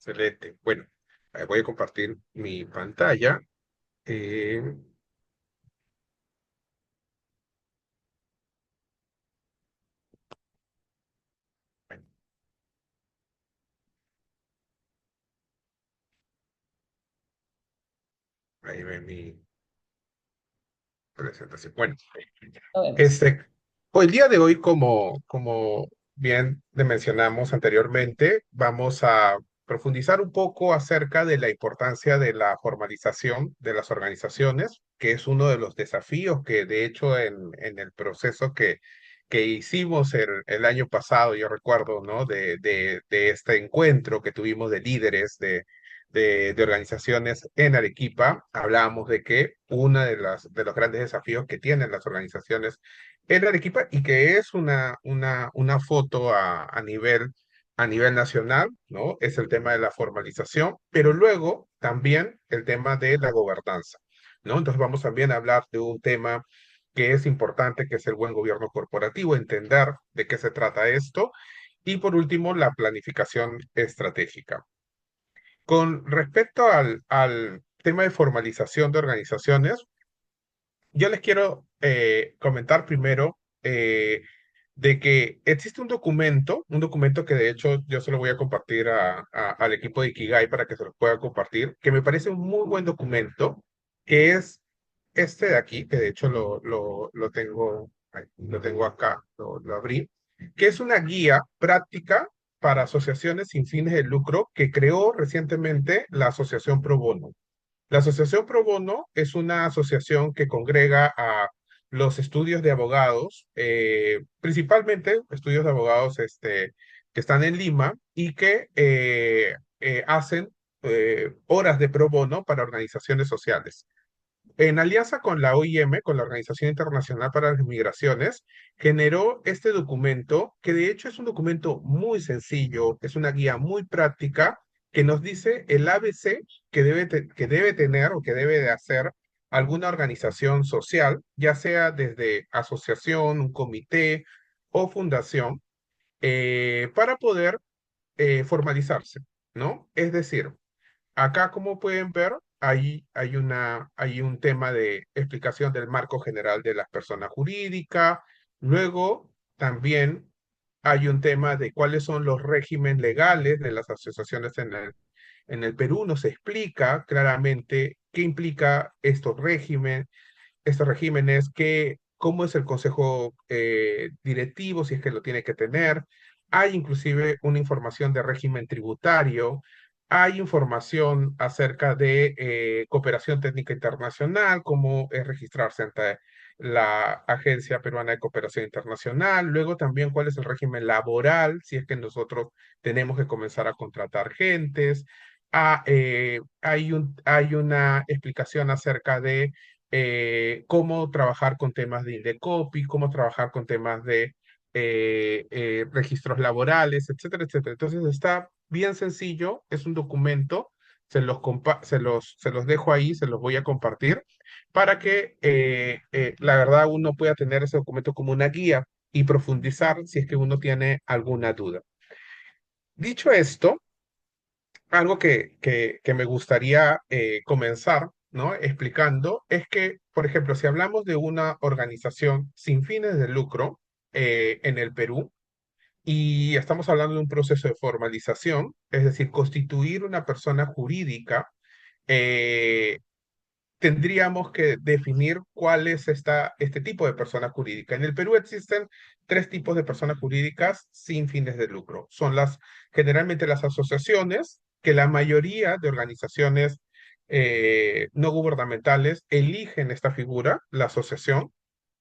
Excelente. Bueno, voy a compartir mi pantalla. Eh, bueno, ahí ve mi presentación. Bueno, Lo vemos. este, el día de hoy, como bien le mencionamos anteriormente, vamos a profundizar un poco acerca de la importancia de la formalización de las organizaciones, que es uno de los desafíos que, de hecho, en el proceso que hicimos el año pasado, yo recuerdo, ¿no? De este encuentro que tuvimos de líderes de organizaciones en Arequipa, hablábamos de que uno de los grandes desafíos que tienen las organizaciones en Arequipa y que es una foto a nivel nacional, ¿no? Es el tema de la formalización, pero luego también el tema de la gobernanza, ¿no? Entonces vamos también a hablar de un tema que es importante, que es el buen gobierno corporativo, entender de qué se trata esto. Y por último, la planificación estratégica. Con respecto al tema de formalización de organizaciones, yo les quiero comentar primero de que existe un documento que de hecho yo se lo voy a compartir al equipo de Ikigai para que se lo pueda compartir, que me parece un muy buen documento, que es este de aquí, que de hecho lo tengo, ahí, lo tengo acá, lo abrí, que es una guía práctica para asociaciones sin fines de lucro que creó recientemente la Asociación Pro Bono. La Asociación Pro Bono es una asociación que congrega a los estudios de abogados, principalmente estudios de abogados que están en Lima y que hacen horas de pro bono para organizaciones sociales. En alianza con la OIM, con la Organización Internacional para las Migraciones, generó este documento, que de hecho es un documento muy sencillo, es una guía muy práctica que nos dice el ABC que debe tener o que debe de hacer alguna organización social, ya sea desde asociación, un comité o fundación, para poder formalizarse, ¿no? Es decir, acá, como pueden ver, hay un tema de explicación del marco general de las personas jurídicas. Luego, también hay un tema de cuáles son los regímenes legales de las asociaciones en el Perú. Nos explica claramente qué implica estos regímenes, cómo es el consejo directivo, si es que lo tiene que tener. Hay inclusive una información de régimen tributario, hay información acerca de cooperación técnica internacional, cómo es registrarse ante la Agencia Peruana de Cooperación Internacional, luego también cuál es el régimen laboral, si es que nosotros tenemos que comenzar a contratar gentes. Hay una explicación acerca de cómo trabajar con temas de Indecopi, cómo trabajar con temas de registros laborales, etcétera, etcétera. Entonces está bien sencillo, es un documento, se los dejo ahí, se los voy a compartir para que la verdad uno pueda tener ese documento como una guía y profundizar si es que uno tiene alguna duda. Dicho esto, algo que me gustaría comenzar, ¿no? Explicando es que, por ejemplo, si hablamos de una organización sin fines de lucro en el Perú y estamos hablando de un proceso de formalización, es decir, constituir una persona jurídica, eh, tendríamos que definir cuál es este tipo de persona jurídica. En el Perú existen tres tipos de personas jurídicas sin fines de lucro. Son generalmente las asociaciones, que la mayoría de organizaciones no gubernamentales eligen esta figura, la asociación.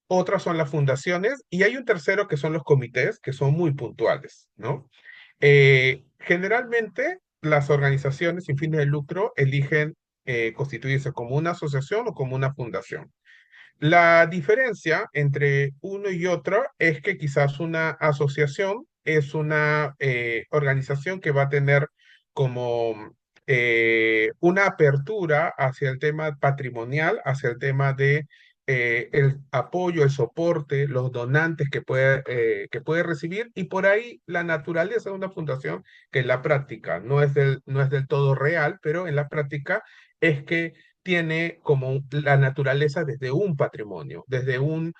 Otras son las fundaciones y hay un tercero que son los comités, que son muy puntuales, ¿no? Generalmente, las organizaciones sin fines de lucro eligen constituirse como una asociación o como una fundación. La diferencia entre uno y otro es que quizás una asociación es una organización que va a tener como una apertura hacia el tema patrimonial, hacia el tema de el apoyo, el soporte, los donantes que puede recibir y por ahí la naturaleza de una fundación que en la práctica no es del todo real, pero en la práctica es que tiene como la naturaleza desde un patrimonio, desde un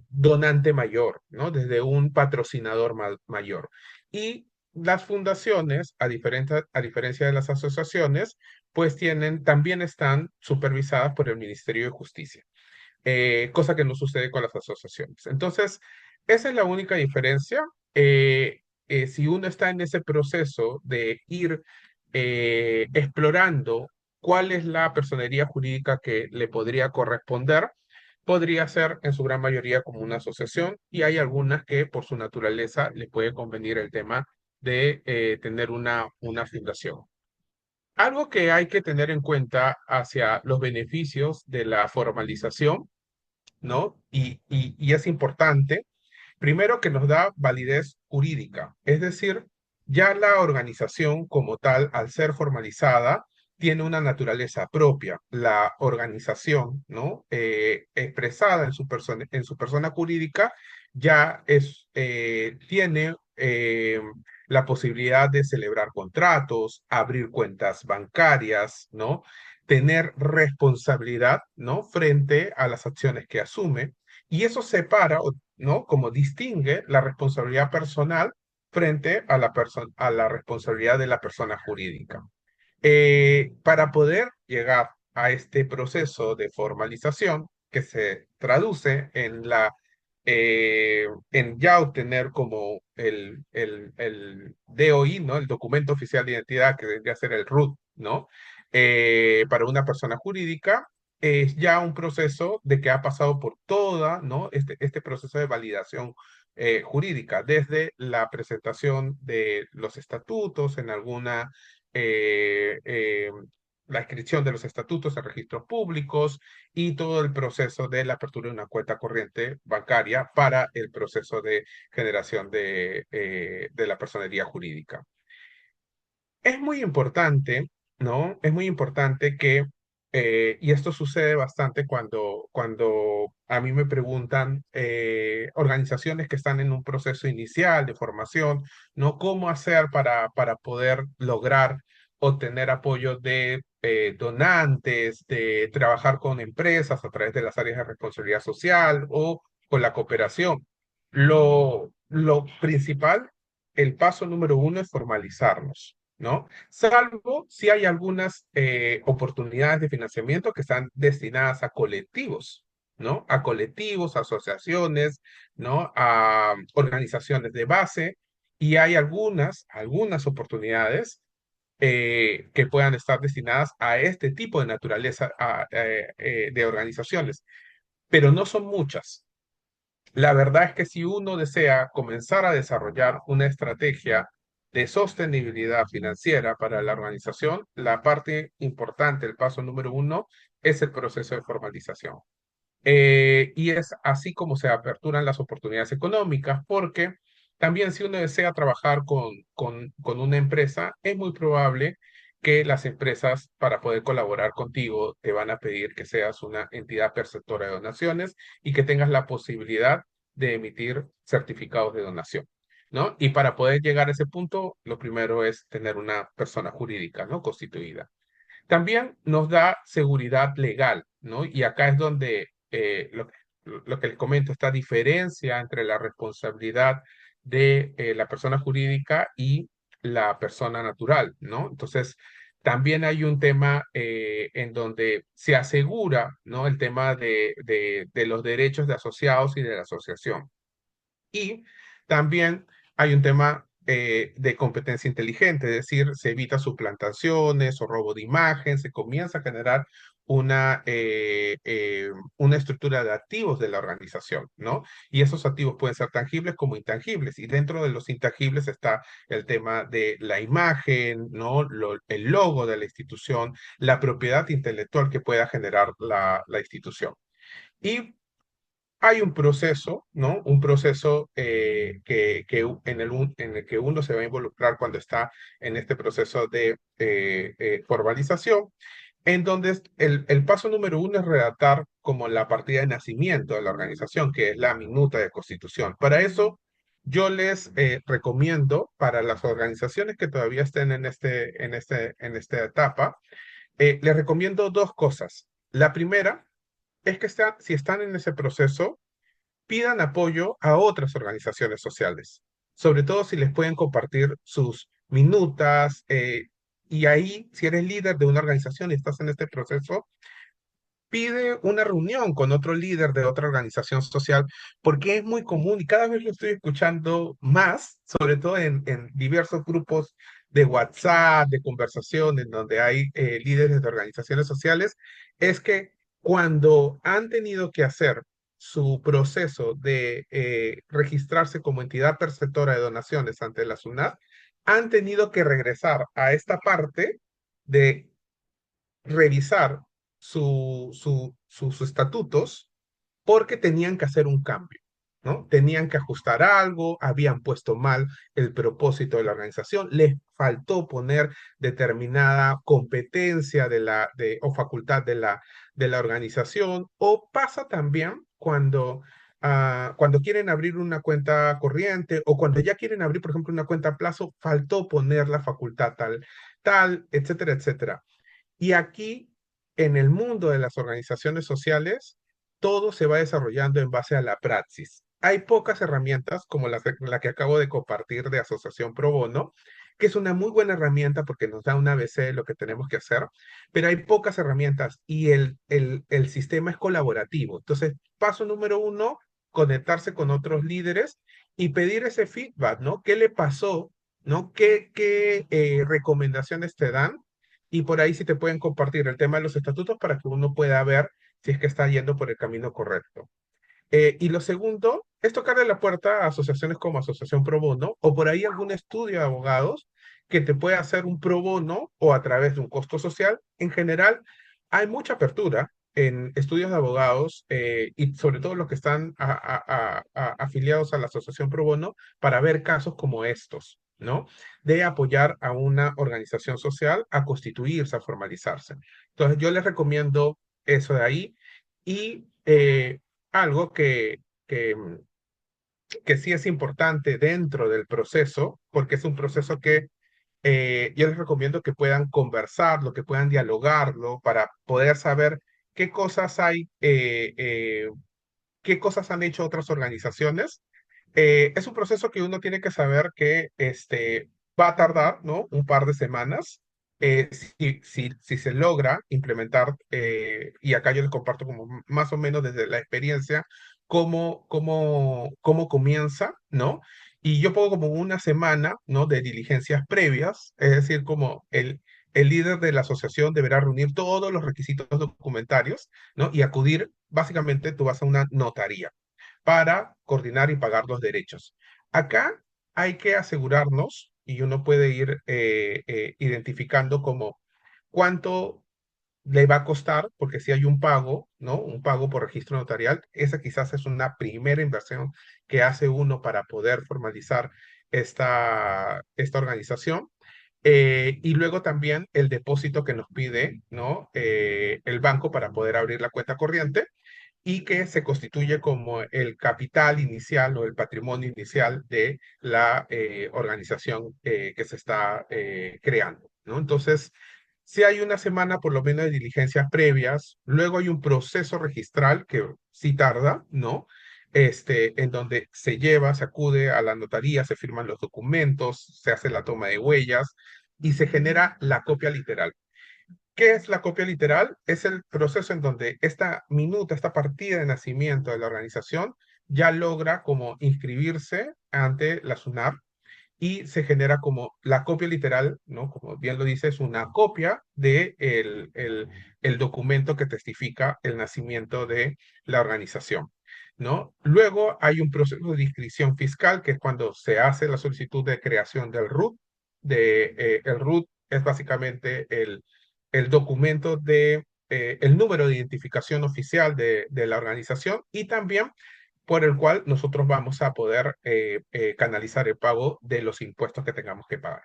donante mayor, ¿no? Desde un patrocinador mayor. Y las fundaciones, a diferencia de las asociaciones, pues también están supervisadas por el Ministerio de Justicia, cosa que no sucede con las asociaciones. Entonces, esa es la única diferencia. Si uno está en ese proceso de ir explorando cuál es la personería jurídica que le podría corresponder, podría ser en su gran mayoría como una asociación y hay algunas que por su naturaleza le puede convenir el tema de tener una fundación. Algo que hay que tener en cuenta hacia los beneficios de la formalización, ¿no? Y es importante, primero que nos da validez jurídica, es decir, ya la organización como tal, al ser formalizada, tiene una naturaleza propia. La organización, ¿no? Expresada en su persona jurídica, ya tiene la posibilidad de celebrar contratos, abrir cuentas bancarias, ¿no? Tener responsabilidad, ¿no? Frente a las acciones que asume. Y eso separa, ¿no? Como distingue la responsabilidad personal frente a a la responsabilidad de la persona jurídica. Para poder llegar a este proceso de formalización que se traduce en en ya obtener como el DOI, ¿no? El documento oficial de identidad que debería ser el RUT, ¿no? Para una persona jurídica es ya un proceso de que ha pasado por toda, ¿no? Este proceso de validación jurídica, desde la presentación de los estatutos en alguna eh, eh, la inscripción de los estatutos en registros públicos y todo el proceso de la apertura de una cuenta corriente bancaria para el proceso de generación de la personería jurídica. Es muy importante, ¿no? Es muy importante que, y esto sucede bastante cuando a mí me preguntan organizaciones que están en un proceso inicial de formación, ¿no? ¿Cómo hacer para poder lograr obtener apoyo de donantes, de trabajar con empresas a través de las áreas de responsabilidad social o con la cooperación? Lo principal, el paso número uno es formalizarnos, ¿no? Salvo si hay algunas oportunidades de financiamiento que están destinadas a colectivos, ¿no? A colectivos, asociaciones, ¿no? A organizaciones de base, y hay algunas oportunidades que puedan estar destinadas a este tipo de naturaleza de organizaciones, pero no son muchas. La verdad es que si uno desea comenzar a desarrollar una estrategia de sostenibilidad financiera para la organización, la parte importante, el paso número uno, es el proceso de formalización. Y es así como se aperturan las oportunidades económicas, porque también si uno desea trabajar con una empresa, es muy probable que las empresas, para poder colaborar contigo, te van a pedir que seas una entidad perceptora de donaciones y que tengas la posibilidad de emitir certificados de donación, ¿no? Y para poder llegar a ese punto, lo primero es tener una persona jurídica, ¿no? Constituida. También nos da seguridad legal, ¿no? Y acá es donde lo que les comento, esta diferencia entre la responsabilidad de la persona jurídica y la persona natural, ¿no? Entonces, también hay un tema en donde se asegura, ¿no? El tema de los derechos de asociados y de la asociación. Y también hay un tema de competencia inteligente, es decir, se evita suplantaciones o robo de imagen, se comienza a generar una estructura de activos de la organización, ¿no? Y esos activos pueden ser tangibles como intangibles. Y dentro de los intangibles está el tema de la imagen, ¿no? El logo de la institución, la propiedad intelectual que pueda generar la institución. Y hay un proceso, ¿no? Un proceso en el que uno se va a involucrar cuando está en este proceso de formalización. en donde el paso número uno es redactar como la partida de nacimiento de la organización, que es la minuta de constitución. Para eso, yo les recomiendo para las organizaciones que todavía estén en esta etapa, les recomiendo dos cosas. La primera es que si están en ese proceso, pidan apoyo a otras organizaciones sociales, sobre todo si les pueden compartir sus minutas. Y ahí, si eres líder de una organización y estás en este proceso, pide una reunión con otro líder de otra organización social, porque es muy común y cada vez lo estoy escuchando más, sobre todo en diversos grupos de WhatsApp, de conversaciones donde hay líderes de organizaciones sociales, es que cuando han tenido que hacer su proceso de registrarse como entidad perceptora de donaciones ante la SUNAT, han tenido que regresar a esta parte de revisar sus estatutos porque tenían que hacer un cambio, ¿no? Tenían que ajustar algo, habían puesto mal el propósito de la organización, les faltó poner determinada competencia o facultad de la organización, o pasa también cuando quieren abrir una cuenta corriente o cuando ya quieren abrir, por ejemplo, una cuenta a plazo, faltó poner la facultad tal, etcétera, etcétera. Y aquí, en el mundo de las organizaciones sociales, todo se va desarrollando en base a la praxis. Hay pocas herramientas como la que acabo de compartir de Asociación Pro Bono, que es una muy buena herramienta porque nos da un ABC de lo que tenemos que hacer, pero hay pocas herramientas y el sistema es colaborativo. Entonces, paso número uno, conectarse con otros líderes y pedir ese feedback, ¿no? ¿Qué le pasó? ¿No? ¿Qué recomendaciones te dan? Y por ahí sí te pueden compartir el tema de los estatutos para que uno pueda ver si es que está yendo por el camino correcto. Y lo segundo es tocarle la puerta a asociaciones como Asociación Pro Bono o por ahí algún estudio de abogados que te pueda hacer un pro bono o a través de un costo social. En general, hay mucha apertura en estudios de abogados y sobre todo los que están afiliados a la Asociación Pro Bono para ver casos como estos, ¿no? De apoyar a una organización social a constituirse, a formalizarse. Entonces, yo les recomiendo eso de ahí. Y algo que sí es importante dentro del proceso, porque es un proceso que yo les recomiendo que puedan conversarlo, que puedan dialogarlo para poder saber qué cosas hay, qué cosas han hecho otras organizaciones. Es un proceso que uno tiene que saber que va a tardar, ¿no? Un par de semanas. Si se logra implementar, y acá yo les comparto como más o menos desde la experiencia, cómo comienza, ¿no? Y yo pongo como una semana, ¿no? De diligencias previas, es decir, como el líder de la asociación deberá reunir todos los requisitos documentarios, ¿no? Y acudir, básicamente tú vas a una notaría para coordinar y pagar los derechos. Acá hay que asegurarnos, y uno puede ir identificando como cuánto le va a costar, porque si hay un pago, ¿no? Un pago por registro notarial, esa quizás es una primera inversión que hace uno para poder formalizar esta organización. Y luego también el depósito que nos pide, ¿no? El banco para poder abrir la cuenta corriente y que se constituye como el capital inicial o el patrimonio inicial de la organización que se está creando, ¿no? Entonces, si hay una semana por lo menos de diligencias previas, luego hay un proceso registral que sí tarda, ¿no? En donde se acude a la notaría, se firman los documentos, se hace la toma de huellas y se genera la copia literal. ¿Qué es la copia literal? Es el proceso en donde esta minuta, esta partida de nacimiento de la organización ya logra como inscribirse ante la SUNAT y se genera como la copia literal, ¿no? Como bien lo dice, es una copia de el documento que testifica el nacimiento de la organización, ¿no? Luego hay un proceso de inscripción fiscal, que es cuando se hace la solicitud de creación del RUT. El RUT es básicamente el documento el número de identificación oficial de la organización y también por el cual nosotros vamos a poder canalizar el pago de los impuestos que tengamos que pagar.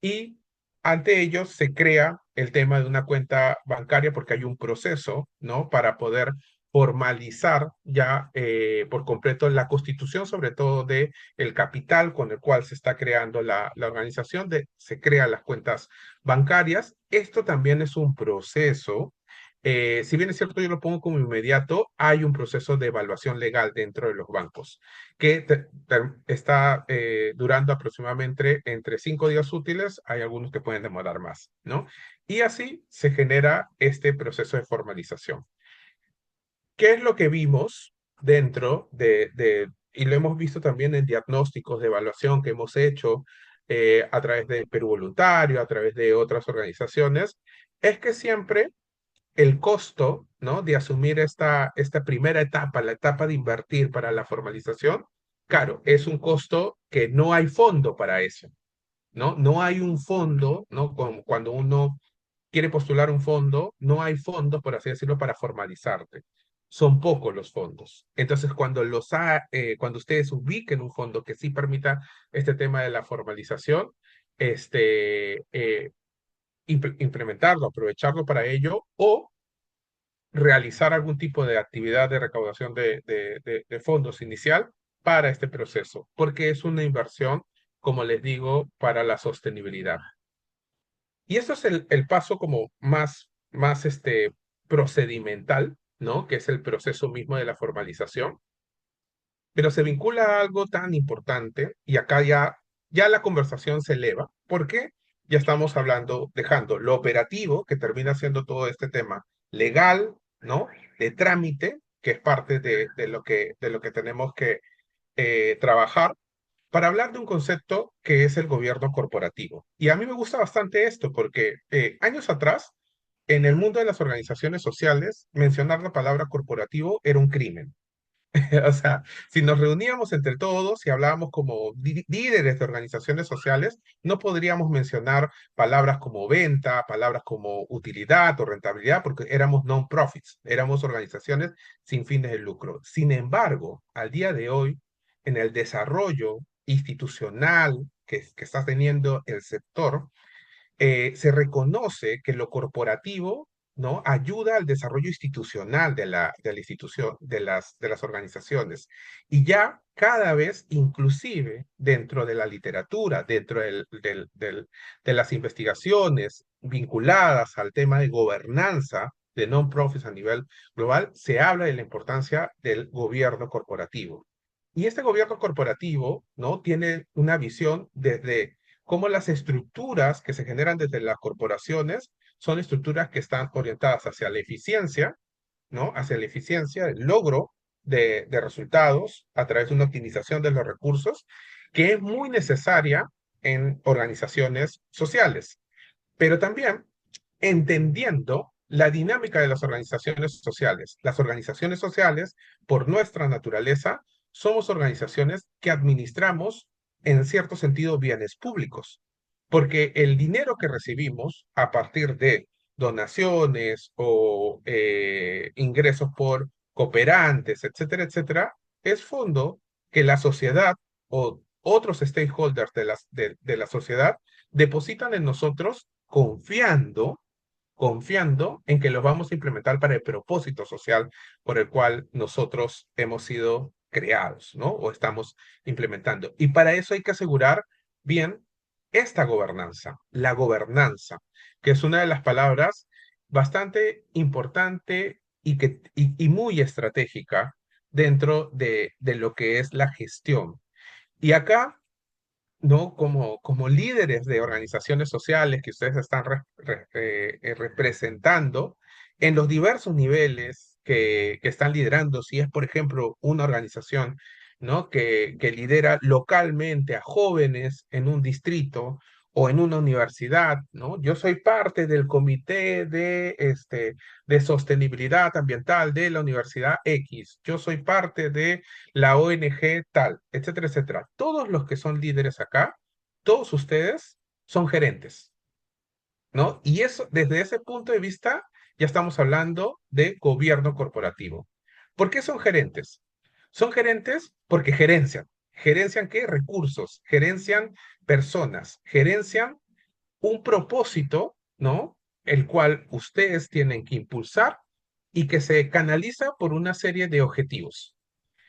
Y ante ellos se crea el tema de una cuenta bancaria porque hay un proceso, ¿no? Para poder formalizar ya por completo la constitución, sobre todo de el capital con el cual se está creando la organización, se crean las cuentas bancarias. Esto también es un proceso. Si bien es cierto, yo lo pongo como inmediato, hay un proceso de evaluación legal dentro de los bancos que está durando aproximadamente entre 5 días útiles, hay algunos que pueden demorar más, ¿no? Y así se genera este proceso de formalización. ¿Qué es lo que vimos dentro y lo hemos visto también en diagnósticos de evaluación que hemos hecho a través de Perú Voluntario, a través de otras organizaciones? Es que siempre el costo, ¿no? De asumir esta primera etapa, la etapa de invertir para la formalización, claro, es un costo que no hay fondo para eso, ¿no? No hay un fondo, ¿no? Cuando uno quiere postular un fondo, no hay fondos, por así decirlo, para formalizarte. Son pocos los fondos. Entonces, cuando ustedes ubiquen un fondo que sí permita este tema de la formalización, implementarlo, aprovecharlo para ello, o realizar algún tipo de actividad de recaudación de fondos inicial para este proceso, porque es una inversión, como les digo, para la sostenibilidad. Y eso es el paso como más procedimental, ¿no? Que es el proceso mismo de la formalización, pero se vincula a algo tan importante y acá ya la conversación se eleva, porque ya estamos hablando, dejando lo operativo, que termina siendo todo este tema legal, ¿no? De trámite, que es parte de lo que tenemos que trabajar, para hablar de un concepto que es el gobierno corporativo. Y a mí me gusta bastante esto, porque años atrás, en el mundo de las organizaciones sociales, mencionar la palabra corporativo era un crimen. O sea, si nos reuníamos entre todos y hablábamos como líderes de organizaciones sociales, no podríamos mencionar palabras como venta, palabras como utilidad o rentabilidad, porque éramos non-profits, éramos organizaciones sin fines de lucro. Sin embargo, al día de hoy, en el desarrollo institucional que está teniendo el sector, se reconoce que lo corporativo, ¿no? Ayuda al desarrollo institucional de la institución, de las organizaciones. Y ya cada vez, inclusive dentro de la literatura, dentro de las investigaciones vinculadas al tema de gobernanza de non-profits a nivel global, se habla de la importancia del gobierno corporativo. Y este gobierno corporativo, ¿no? Tiene una visión desde cómo las estructuras que se generan desde las corporaciones son estructuras que están orientadas hacia la eficiencia, ¿no? Hacia la eficiencia, el logro de resultados a través de una optimización de los recursos, que es muy necesaria en organizaciones sociales, pero también entendiendo la dinámica de las organizaciones sociales. Las organizaciones sociales, por nuestra naturaleza, somos organizaciones que administramos, en cierto sentido, bienes públicos, porque el dinero que recibimos a partir de donaciones o ingresos por cooperantes, etcétera, etcétera, es fondo que la sociedad o otros stakeholders de la sociedad depositan en nosotros confiando en que los vamos a implementar para el propósito social por el cual nosotros hemos sido creados, ¿no? O estamos implementando. Y para eso hay que asegurar bien esta gobernanza, la gobernanza, que es una de las palabras bastante importante y muy estratégica dentro de lo que es la gestión. Y acá, ¿no? Como líderes de organizaciones sociales que ustedes están representando en los diversos niveles que están liderando, si es, por ejemplo, una organización, ¿no? Que lidera localmente a jóvenes en un distrito o en una universidad, ¿no? Yo soy parte del comité de sostenibilidad ambiental de la Universidad X, yo soy parte de la ONG tal, etcétera, etcétera. Todos los que son líderes acá, todos ustedes son gerentes, ¿no? Y eso, desde ese punto de vista, ya estamos hablando de gobierno corporativo. ¿Por qué son gerentes? Son gerentes porque gerencian. ¿Gerencian qué? Recursos, gerencian personas, gerencian un propósito, ¿no? El cual ustedes tienen que impulsar y que se canaliza por una serie de objetivos.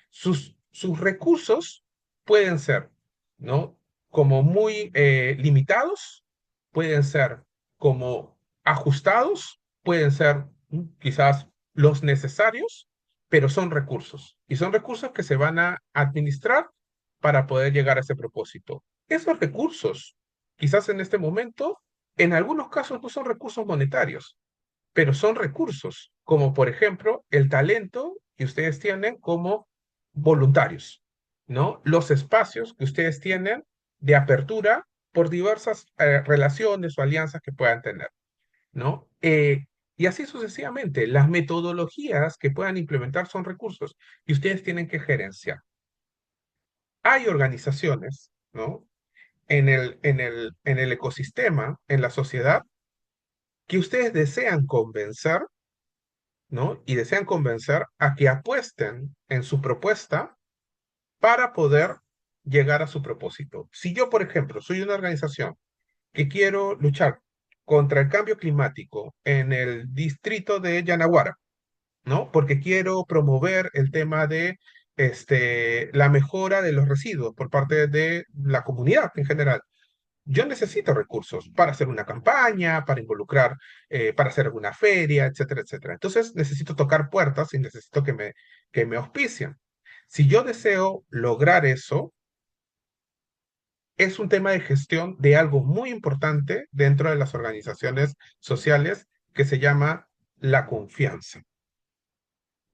Sus recursos pueden ser, ¿no? Como muy limitados, pueden ser como ajustados, pueden ser quizás los necesarios, pero son recursos. Y son recursos que se van a administrar para poder llegar a ese propósito. Esos recursos, quizás en este momento, en algunos casos no son recursos monetarios, pero son recursos, como por ejemplo el talento que ustedes tienen como voluntarios, ¿no? Los espacios que ustedes tienen de apertura por diversas relaciones o alianzas que puedan tener, ¿no? Y así sucesivamente, las metodologías que puedan implementar son recursos y ustedes tienen que gerenciar. Hay organizaciones, ¿no? En el ecosistema, en la sociedad, que ustedes desean convencer, ¿no? Y desean convencer a que apuesten en su propuesta para poder llegar a su propósito. Si yo, por ejemplo, soy una organización que quiero luchar contra el cambio climático en el distrito de Yanaguara, ¿no? Porque quiero promover el tema de la mejora de los residuos por parte de la comunidad en general. Yo necesito recursos para hacer una campaña, para involucrar, para hacer alguna feria, etcétera, etcétera. Entonces necesito tocar puertas y necesito que me auspicien. Si yo deseo lograr eso, es un tema de gestión de algo muy importante dentro de las organizaciones sociales que se llama la confianza.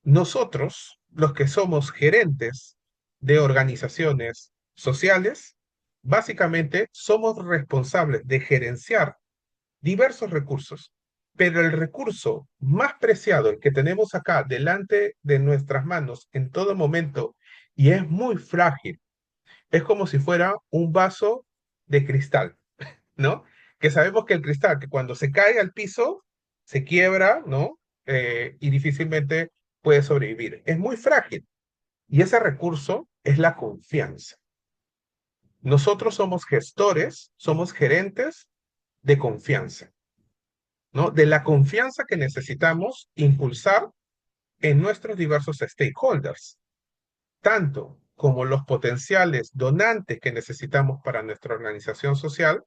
Nosotros, los que somos gerentes de organizaciones sociales, básicamente somos responsables de gerenciar diversos recursos, pero el recurso más preciado, el que tenemos acá delante de nuestras manos en todo momento, y es muy frágil, es como si fuera un vaso de cristal, ¿no? Que sabemos que el cristal, que cuando se cae al piso, se quiebra, ¿no? Y difícilmente puede sobrevivir. Es muy frágil. Y ese recurso es la confianza. Nosotros somos gestores, somos gerentes de confianza. ¿No? De la confianza que necesitamos impulsar en nuestros diversos stakeholders, tanto como los potenciales donantes que necesitamos para nuestra organización social,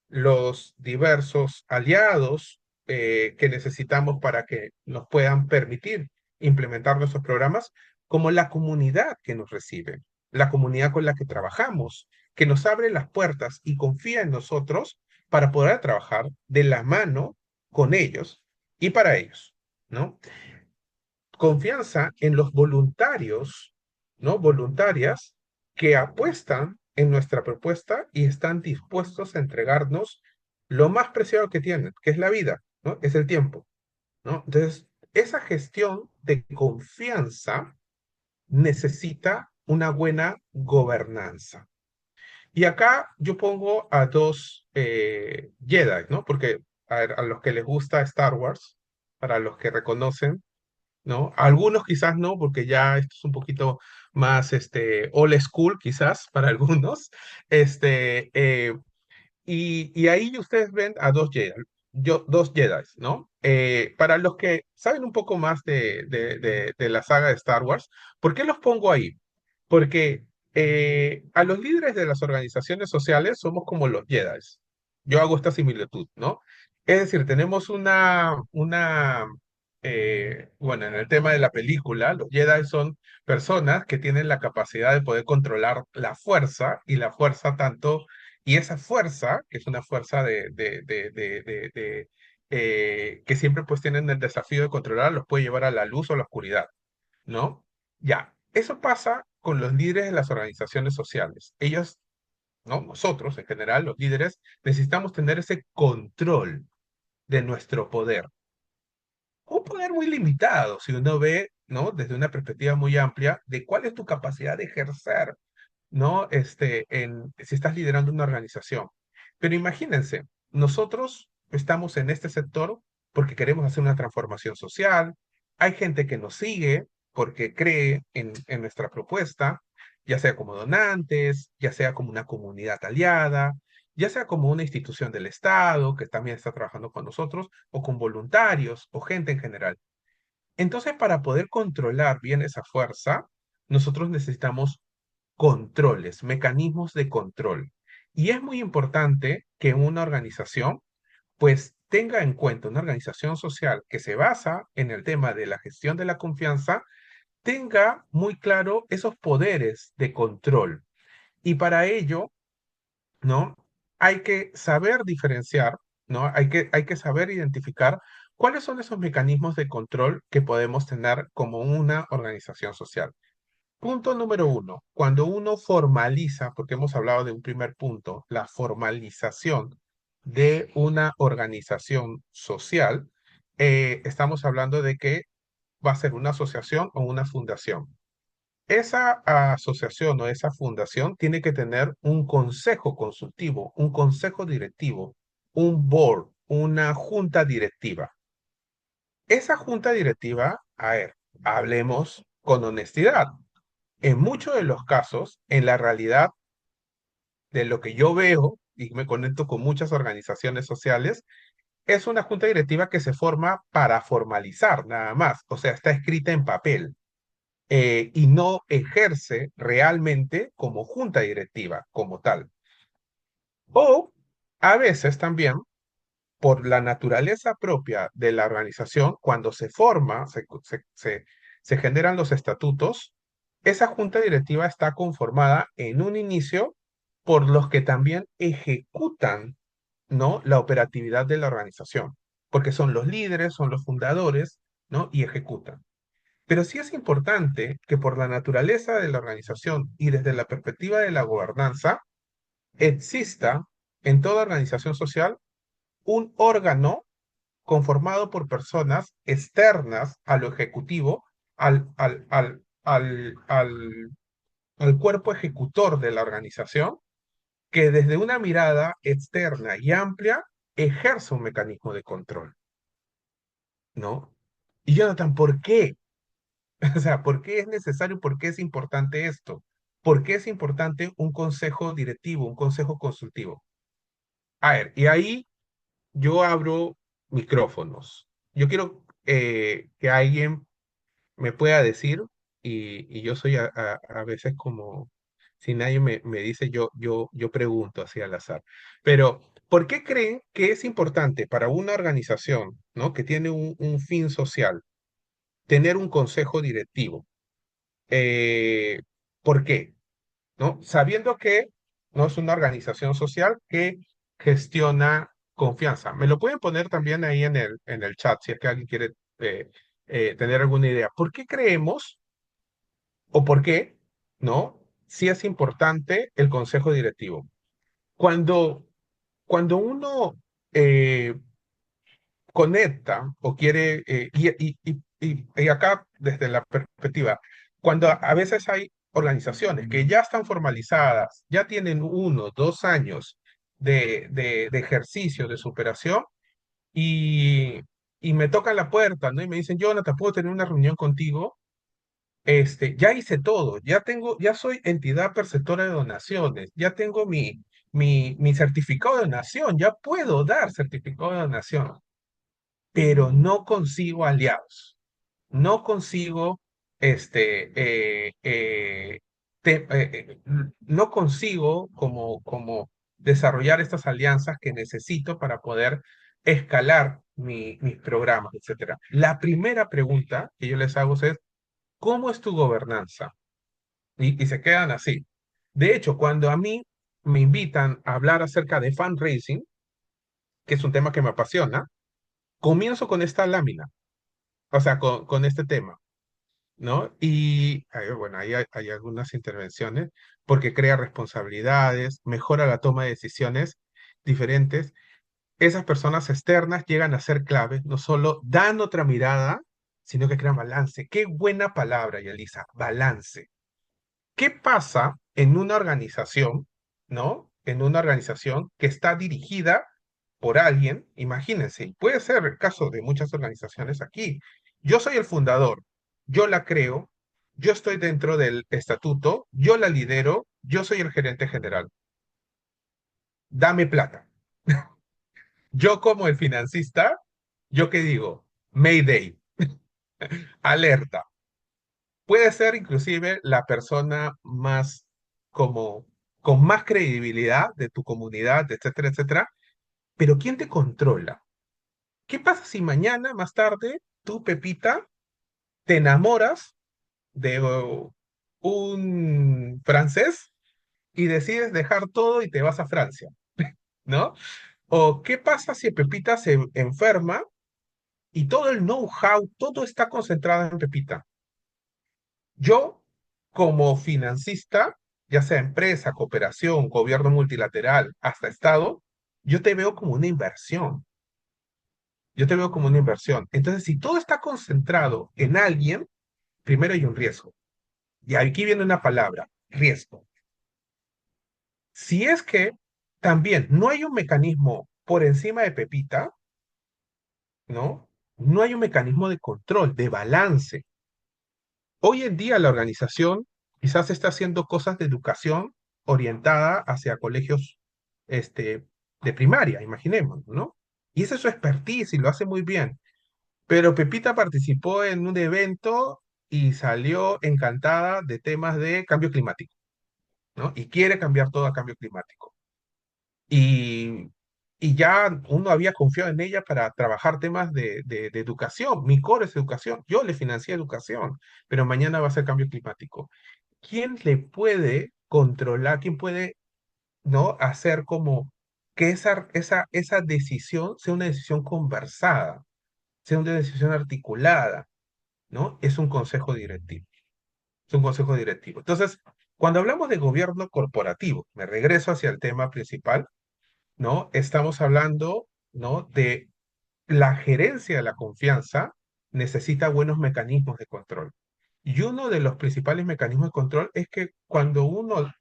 los diversos aliados que necesitamos para que nos puedan permitir implementar nuestros programas, como la comunidad que nos recibe, la comunidad con la que trabajamos, que nos abre las puertas y confía en nosotros para poder trabajar de la mano con ellos y para ellos, ¿no? Confianza en los voluntarios, ¿no? Voluntarias que apuestan en nuestra propuesta y están dispuestos a entregarnos lo más preciado que tienen, que es la vida, ¿no? Es el tiempo, ¿no? Entonces, esa gestión de confianza necesita una buena gobernanza. Y acá yo pongo a dos Jedi, ¿no? Porque a los que les gusta Star Wars, para los que reconocen, ¿no? Algunos quizás no, porque ya esto es un poquito más old school, quizás para algunos. Este, eh, y ahí ustedes ven a dos Jedi, ¿no? Para los que saben un poco más de la saga de Star Wars, ¿por qué los pongo ahí? Porque a los líderes de las organizaciones sociales somos como los Jedi. Yo hago esta similitud, ¿no? Es decir, tenemos bueno, en el tema de la película, los Jedi son personas que tienen la capacidad de poder controlar la fuerza y la fuerza tanto, y esa fuerza, que es una fuerza que siempre pues tienen el desafío de controlar, los puede llevar a la luz o a la oscuridad, ¿no? Ya, eso pasa con los líderes de las organizaciones sociales. Ellos, ¿no? Nosotros, en general, los líderes, necesitamos tener ese control de nuestro poder. Un poder muy limitado, si uno ve, ¿no? Desde una perspectiva muy amplia de cuál es tu capacidad de ejercer, ¿no? Si estás liderando una organización. Pero imagínense, nosotros estamos en este sector porque queremos hacer una transformación social. Hay gente que nos sigue porque cree en nuestra propuesta, ya sea como donantes, ya sea como una comunidad aliada. ya sea como una institución del Estado que también está trabajando con nosotros, o con voluntarios o gente en general. Entonces, para poder controlar bien esa fuerza, nosotros necesitamos controles, mecanismos de control. Y es muy importante que una organización, pues, tenga en cuenta, una organización social que se basa en el tema de la gestión de la confianza, tenga muy claro esos poderes de control. Y para ello, ¿no? Hay que saber diferenciar, ¿no? Hay que saber identificar cuáles son esos mecanismos de control que podemos tener como una organización social. Punto número uno, cuando uno formaliza, porque hemos hablado de un primer punto, la formalización de una organización social, estamos hablando de que va a ser una asociación o una fundación. Esa asociación o esa fundación tiene que tener un consejo consultivo, un consejo directivo, un board, una junta directiva. Esa junta directiva, a ver, hablemos con honestidad. En muchos de los casos, en la realidad de lo que yo veo, y me conecto con muchas organizaciones sociales, es una junta directiva que se forma para formalizar nada más, o sea, está escrita en papel y no ejerce realmente como junta directiva, como tal. O a veces también, por la naturaleza propia de la organización, cuando se forma, se generan los estatutos, esa junta directiva está conformada en un inicio por los que también ejecutan, ¿no? La operatividad de la organización, porque son los líderes, son los fundadores, ¿no? Y ejecutan. Pero sí es importante que por la naturaleza de la organización y desde la perspectiva de la gobernanza, exista en toda organización social un órgano conformado por personas externas a lo ejecutivo, al cuerpo ejecutor de la organización, que desde una mirada externa y amplia ejerce un mecanismo de control, ¿no? Y Jonathan, ¿por qué? O sea, ¿por qué es necesario? ¿Por qué es importante esto? ¿Por qué es importante un consejo directivo, un consejo consultivo? A ver, y ahí yo abro micrófonos. Yo quiero que alguien me pueda decir, y yo soy a veces como, si nadie me dice, yo pregunto así al azar. Pero, ¿por qué creen que es importante para una organización, ¿no? Que tiene un fin social, tener un consejo directivo? Eh, ¿Por qué? ¿No? Sabiendo que no es una organización social que gestiona confianza. Me lo pueden poner también ahí en el chat si es que alguien quiere tener alguna idea. ¿Por qué creemos o por qué, no? Si es importante el consejo directivo. Cuando, cuando uno eh, conecta o quiere, y acá desde la perspectiva, cuando a veces hay organizaciones que ya están formalizadas, ya tienen 1, 2 años de ejercicio, de superación, y, y me tocan la puerta, ¿no? Y me dicen, Jonathan, ¿puedo tener una reunión contigo? Ya hice todo, ya soy entidad perceptora de donaciones, ya tengo mi certificado de donación, ya puedo dar certificado de donación, pero no consigo aliados, no consigo, no consigo como desarrollar estas alianzas que necesito para poder escalar mis programas, etcétera. La primera pregunta que yo les hago es, ¿cómo es tu gobernanza? Y se quedan así. De hecho, cuando a mí me invitan a hablar acerca de fundraising, que es un tema que me apasiona, comienzo con esta lámina, o sea, con este tema, ¿no? Y bueno, ahí hay algunas intervenciones porque crea responsabilidades, mejora la toma de decisiones diferentes. Esas personas externas llegan a ser claves, no solo dan otra mirada, sino que crean balance. Qué buena palabra, Yelisa, balance. ¿Qué pasa en una organización, ¿no? En una organización que está dirigida por alguien, imagínense, y puede ser el caso de muchas organizaciones aquí. Yo soy el fundador, yo la creo, yo estoy dentro del estatuto, yo la lidero, yo soy el gerente general. dame plata. Yo como el financista, ¿yo qué digo? Mayday, alerta. Puede ser inclusive la persona más como con más credibilidad de tu comunidad, etcétera, etcétera, pero ¿quién te controla? ¿Qué pasa si mañana, más tarde, tú, Pepita, te enamoras de un francés y decides dejar todo y te vas a Francia, ¿no? ¿O qué pasa si Pepita se enferma y todo el know-how, todo está concentrado en Pepita? Yo, como financista, ya sea empresa, cooperación, gobierno multilateral, hasta Estado, yo te veo como una inversión. Yo te veo como una inversión. Entonces, si todo está concentrado en alguien, primero hay un riesgo. Y aquí viene una palabra, riesgo. Si es que también no hay un mecanismo por encima de Pepita, ¿no? No hay un mecanismo de control, de balance. Hoy en día la organización quizás está haciendo cosas de educación orientada hacia colegios este, de primaria, imaginemos, ¿no? Y esa es su expertise y lo hace muy bien. Pero Pepita participó en un evento y salió encantada de temas de cambio climático, ¿no? Y quiere cambiar todo a cambio climático. Y, y ya uno había confiado en ella para trabajar temas de educación. Mi core es educación. Yo le financié educación, pero mañana va a ser cambio climático. ¿Quién le puede controlar, quién puede, ¿no? Hacer como que esa decisión sea una decisión conversada, sea una decisión articulada, ¿no? Es un consejo directivo. Es un consejo directivo. Entonces, cuando hablamos de gobierno corporativo, me regreso hacia el tema principal, ¿no? Estamos hablando, ¿no? De la gerencia de la confianza necesita buenos mecanismos de control. Y uno de los principales mecanismos de control es que cuando uno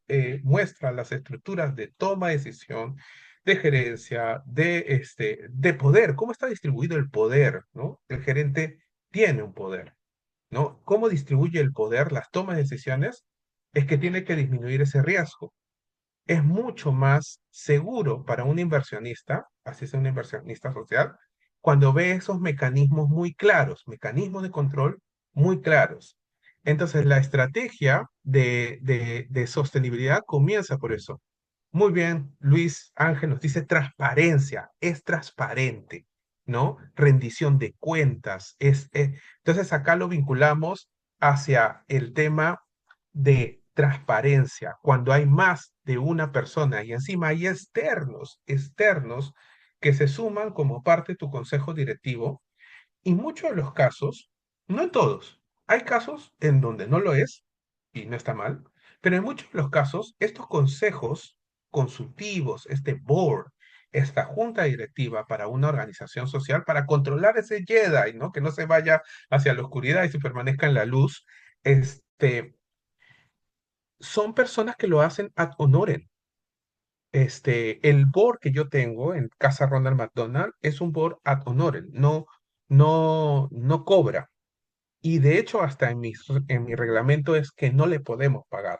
muestra las estructuras de toma de decisión, de gerencia, de poder, cómo está distribuido el poder, ¿no? El gerente tiene un poder, ¿no? ¿Cómo distribuye el poder, las tomas de decisiones? Es que tiene que disminuir ese riesgo. Es mucho más seguro para un inversionista, así sea un inversionista social, cuando ve esos mecanismos muy claros, mecanismos de control muy claros. Entonces, la estrategia de sostenibilidad comienza por eso. Muy bien, Luis Ángel nos dice transparencia, es transparente, ¿no? Rendición de cuentas. Entonces, acá lo vinculamos hacia el tema de transparencia, cuando hay más de una persona y encima hay externos que se suman como parte de tu consejo directivo y muchos de los casos, no en todos, hay casos en donde no lo es y no está mal, pero en muchos de los casos estos consejos consultivos, este board, esta junta directiva para una organización social, para controlar ese Jedi, ¿no? Que no se vaya hacia la oscuridad y se permanezca en la luz, son personas que lo hacen ad honorem. El board que yo tengo en Casa Ronald McDonald es un board ad honorem, no cobra. Y de hecho, hasta en mi reglamento es que no le podemos pagar.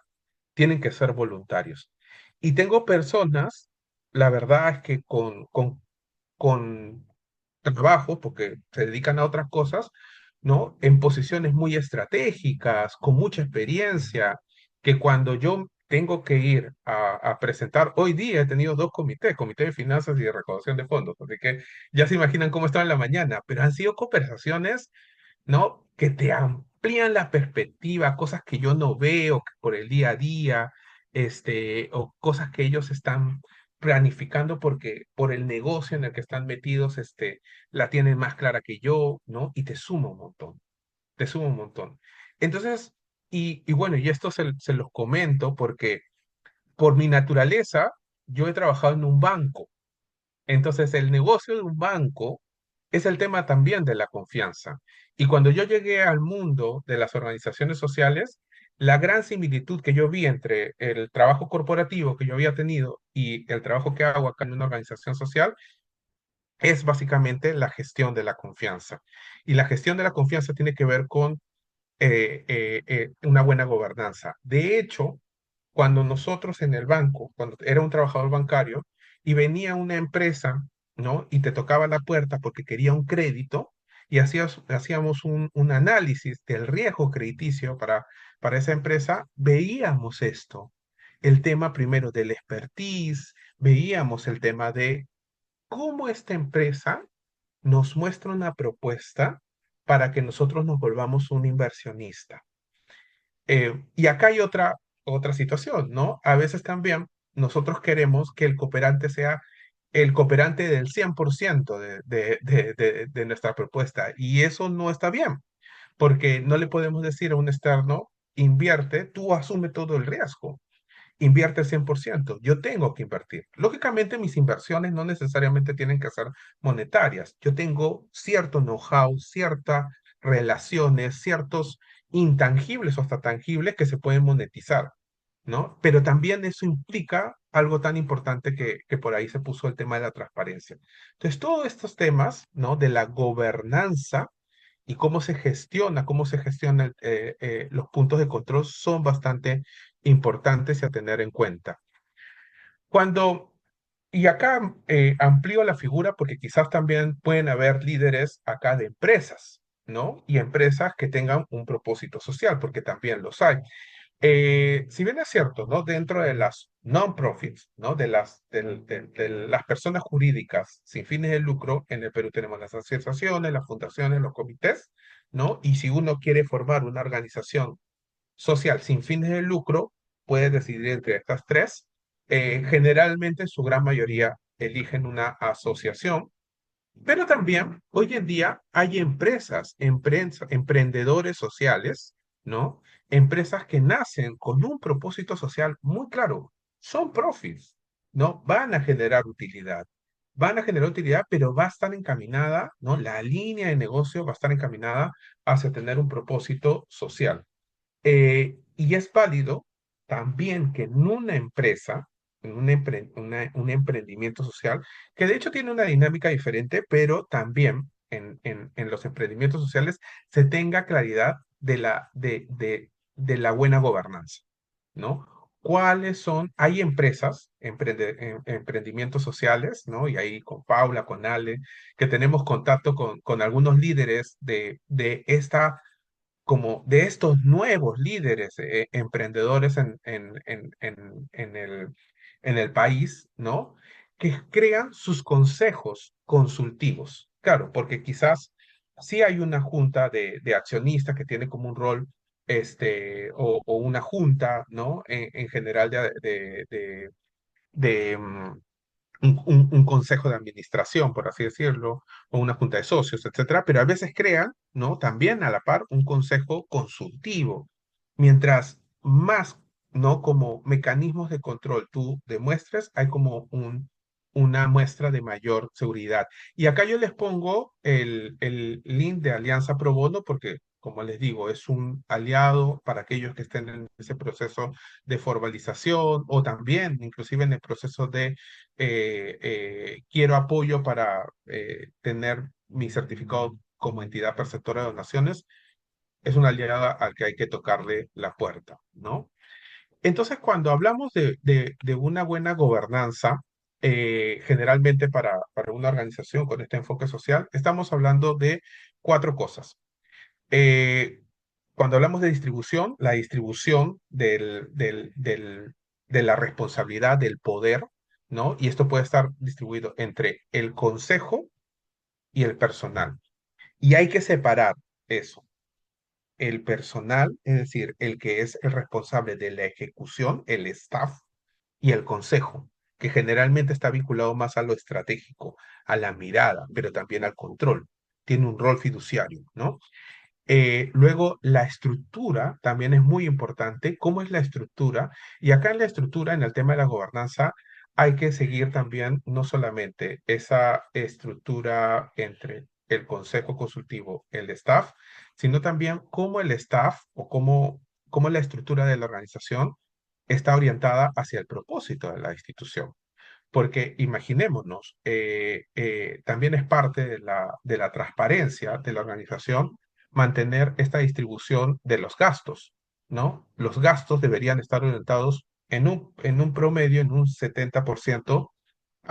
Tienen que ser voluntarios. Y tengo personas, la verdad es que con trabajo, porque se dedican a otras cosas, ¿no? En posiciones muy estratégicas, con mucha experiencia, que cuando yo tengo que ir a presentar, hoy día he tenido dos comités, comité de finanzas y de recaudación de fondos, así que ya se imaginan cómo estaba en la mañana, pero han sido conversaciones, ¿no? Que te amplían la perspectiva, cosas que yo no veo que por el día a día, o cosas que ellos están planificando porque por el negocio en el que están metidos, la tienen más clara que yo, ¿no? Y te suma un montón, te suma un montón. Entonces, y bueno, y esto se los comento porque por mi naturaleza, yo he trabajado en un banco. Entonces, el negocio de un banco es el tema también de la confianza. Y cuando yo llegué al mundo de las organizaciones sociales, la gran similitud que yo vi entre el trabajo corporativo que yo había tenido y el trabajo que hago acá en una organización social es básicamente la gestión de la confianza. Y la gestión de la confianza tiene que ver con una buena gobernanza. De hecho, cuando nosotros en el banco, cuando era un trabajador bancario, y venía una empresa, ¿no? Y te tocaba la puerta porque quería un crédito y hacíamos un análisis del riesgo crediticio para esa empresa, veíamos esto, el tema primero del expertise, veíamos el tema de cómo esta empresa nos muestra una propuesta para que nosotros nos volvamos un inversionista. Y acá hay otra situación, ¿no? A veces también nosotros queremos que el cooperante sea el cooperante del 100% de nuestra propuesta y eso no está bien, porque no le podemos decir a un externo, invierte, tú asume todo el riesgo, invierte el 100%. Yo tengo que invertir. Lógicamente, mis inversiones no necesariamente tienen que ser monetarias. Yo tengo cierto know-how, ciertas relaciones, ciertos intangibles o hasta tangibles que se pueden monetizar, ¿no? Pero también eso implica algo tan importante que por ahí se puso el tema de la transparencia. Entonces, todos estos temas, ¿no? De la gobernanza y cómo se gestionan los puntos de control son bastante importantes y a tener en cuenta. Cuando, y acá amplío la figura porque quizás también pueden haber líderes acá de empresas, ¿no? Y empresas que tengan un propósito social, porque también los hay. Si bien es cierto, ¿no? Dentro de las non-profits, ¿no? De las personas jurídicas sin fines de lucro, en el Perú tenemos las asociaciones, las fundaciones, los comités, ¿no? Y si uno quiere formar una organización social sin fines de lucro, puede decidir entre estas tres. Generalmente, su gran mayoría eligen una asociación, pero también hoy en día hay emprendedores sociales, ¿no? Empresas que nacen con un propósito social muy claro. Son profits, ¿no? Van a generar utilidad, pero va a estar encaminada, ¿no? La línea de negocio va a estar encaminada hacia tener un propósito social. Y es válido también que en una empresa, en un emprendimiento social, que de hecho tiene una dinámica diferente, pero también en los emprendimientos sociales se tenga claridad de la buena gobernanza, ¿no? ¿Cuáles son? Hay empresas, emprendimientos sociales, ¿no? Y ahí con Paula, con Ale, que tenemos contacto con algunos líderes de esta como de estos nuevos líderes emprendedores en el país, ¿no? Que crean sus consejos consultivos. Claro, porque quizás sí hay una junta de accionistas que tiene como un rol, o una junta, ¿no? En general de un consejo de administración, por así decirlo, o una junta de socios, etcétera, pero a veces crean, ¿no? También a la par un consejo consultivo. Mientras más, ¿no? Como mecanismos de control tú demuestres, hay como una muestra de mayor seguridad. Y acá yo les pongo el link de Alianza Pro Bono porque, como les digo, es un aliado para aquellos que estén en ese proceso de formalización o también, inclusive en el proceso de quiero apoyo para tener mi certificado como entidad perceptora de donaciones, es una aliada al que hay que tocarle la puerta, ¿no? Entonces, cuando hablamos de una buena gobernanza, generalmente para una organización con este enfoque social, estamos hablando de cuatro cosas. Eh, Cuando hablamos de distribución, la distribución de la responsabilidad, del poder, ¿no? Y esto puede estar distribuido entre el consejo y el personal. Y hay que separar eso. El personal, es decir, el que es el responsable de la ejecución, el staff, y el consejo, que generalmente está vinculado más a lo estratégico, a la mirada, pero también al control. Tiene un rol fiduciario, ¿no? Luego, la estructura también es muy importante. ¿Cómo es la estructura? Y acá en la estructura, en el tema de la gobernanza, hay que seguir también no solamente esa estructura entre el consejo consultivo, el staff, sino también cómo el staff o cómo la estructura de la organización está orientada hacia el propósito de la institución. Porque imaginémonos, también es parte de la transparencia de la organización mantener esta distribución de los gastos, ¿no? Los gastos deberían estar orientados en un promedio, en un 70%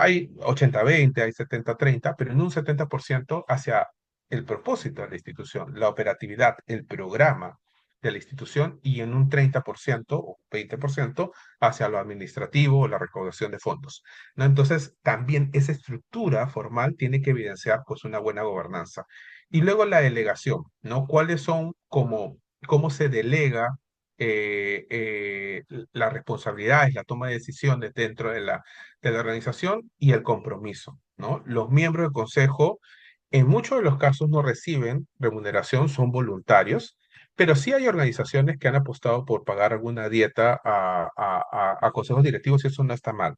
Hay 80-20, hay 70-30, pero en un 70% hacia el propósito de la institución, la operatividad, el programa de la institución y en un 30% o 20% hacia lo administrativo o la recaudación de fondos, ¿no? Entonces, también esa estructura formal tiene que evidenciar pues una buena gobernanza. Y luego la delegación, ¿no? ¿Cuáles son cómo se delega las responsabilidades, la toma de decisiones dentro de la organización y el compromiso, ¿no? Los miembros del consejo en muchos de los casos no reciben remuneración, son voluntarios, pero sí hay organizaciones que han apostado por pagar alguna dieta a consejos directivos y eso no está mal,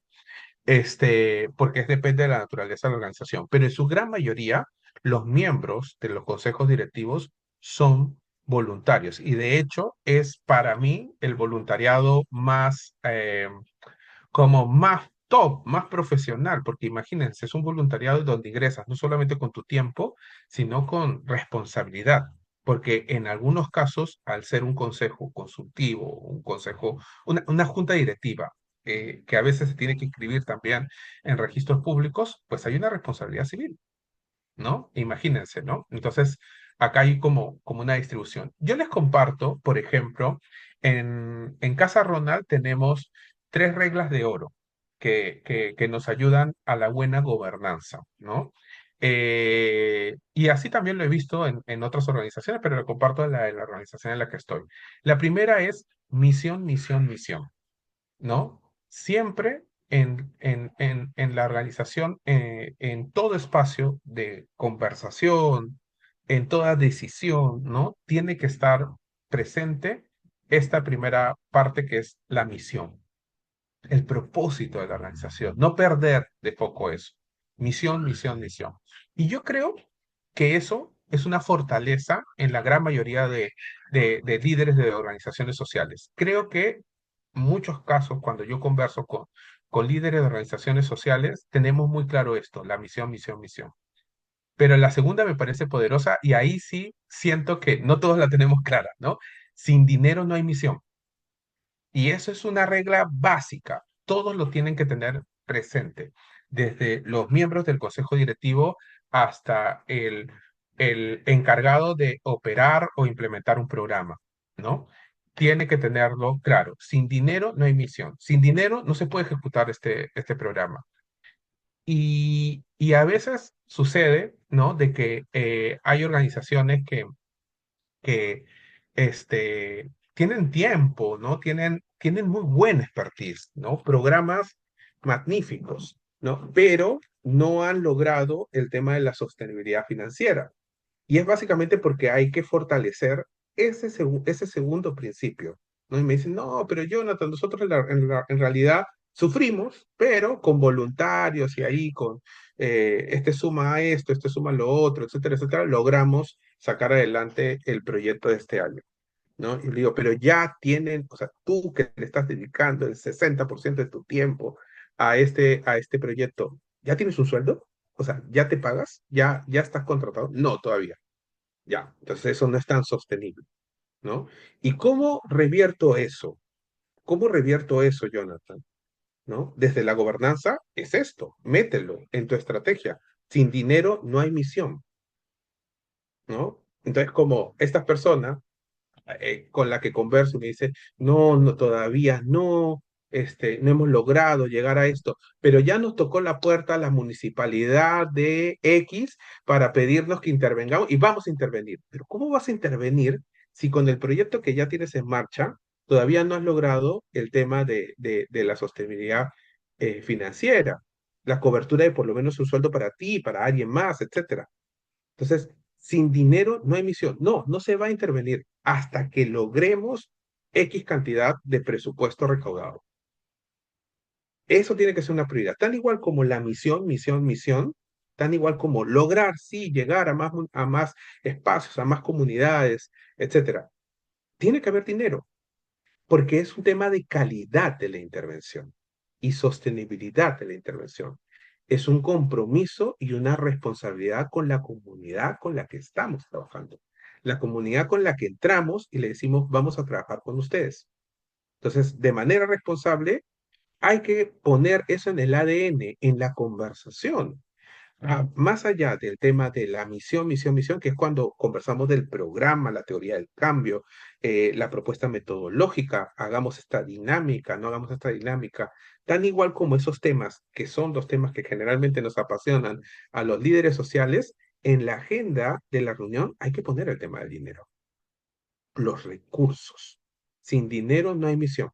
porque depende de la naturaleza de la organización. Pero en su gran mayoría, los miembros de los consejos directivos son voluntarios y de hecho es para mí el voluntariado más, como más top, más profesional, porque imagínense, es un voluntariado donde ingresas no solamente con tu tiempo, sino con responsabilidad, porque en algunos casos, al ser un consejo consultivo, un consejo, una junta directiva, que a veces se tiene que inscribir también en registros públicos, pues hay una responsabilidad civil. ¿No? Imagínense, ¿no? Entonces, acá hay como una distribución. Yo les comparto, por ejemplo, en Casa Ronald tenemos tres reglas de oro que nos ayudan a la buena gobernanza, ¿no? Y así también lo he visto en otras organizaciones, pero lo comparto en la organización en la que estoy. La primera es misión, misión, misión. ¿No? Siempre en la organización, en todo espacio de conversación, en toda decisión, ¿no? Tiene que estar presente esta primera parte que es la misión, el propósito de la organización, no perder de foco eso. Misión, misión, misión. Y yo creo que eso es una fortaleza en la gran mayoría de líderes de organizaciones sociales. Creo que en muchos casos, cuando yo converso con líderes de organizaciones sociales, tenemos muy claro esto, la misión, misión, misión. Pero la segunda me parece poderosa y ahí sí siento que no todos la tenemos clara, ¿no? Sin dinero no hay misión. Y eso es una regla básica. Todos lo tienen que tener presente, desde los miembros del consejo directivo hasta el encargado de operar o implementar un programa, ¿no? Tiene que tenerlo claro. Sin dinero no hay misión. Sin dinero no se puede ejecutar este programa. Y a veces sucede, ¿no? De que hay organizaciones que tienen tiempo, ¿no? Tienen muy buen expertise, ¿no? Programas magníficos, ¿no? Pero no han logrado el tema de la sostenibilidad financiera. Y es básicamente porque hay que fortalecer ese segundo principio, ¿no? Y me dicen, no, pero Jonathan, nosotros en realidad sufrimos, pero con voluntarios y ahí con este suma a esto, este suma a lo otro, etcétera, etcétera, logramos sacar adelante el proyecto de este año, ¿no? Y le digo, pero ya tienen, o sea, tú que le estás dedicando el 60% de tu tiempo a este proyecto, ¿ya tienes un sueldo? O sea, ¿ya te pagas? ¿Ya estás contratado? No, todavía. Ya, entonces eso no es tan sostenible, ¿no? ¿Y cómo revierto eso? ¿Cómo revierto eso, Jonathan? ¿No? Desde la gobernanza es esto, mételo en tu estrategia. Sin dinero no hay misión, ¿no? Entonces, como estas personas con la que converso me dice, no, no, todavía no, no hemos logrado llegar a esto, pero ya nos tocó la puerta a la municipalidad de X para pedirnos que intervengamos y vamos a intervenir. Pero ¿cómo vas a intervenir si con el proyecto que ya tienes en marcha todavía no has logrado el tema de la sostenibilidad financiera, la cobertura de por lo menos un sueldo para ti, para alguien más, etcétera? Entonces, sin dinero no hay misión. No, no se va a intervenir hasta que logremos X cantidad de presupuesto recaudado. Eso tiene que ser una prioridad. Tan igual como la misión, misión, misión, tan igual como lograr, sí, llegar a más espacios, a más comunidades, etcétera. Tiene que haber dinero porque es un tema de calidad de la intervención y sostenibilidad de la intervención. Es un compromiso y una responsabilidad con la comunidad con la que estamos trabajando. La comunidad con la que entramos y le decimos, vamos a trabajar con ustedes. Entonces, de manera responsable, hay que poner eso en el ADN, en la conversación. Más allá del tema de la misión, que es cuando conversamos del programa, la teoría del cambio, la propuesta metodológica, hagamos esta dinámica, no hagamos esta dinámica, tan igual como esos temas, que son los temas que generalmente nos apasionan a los líderes sociales, en la agenda de la reunión hay que poner el tema del dinero, los recursos. Sin dinero no hay misión.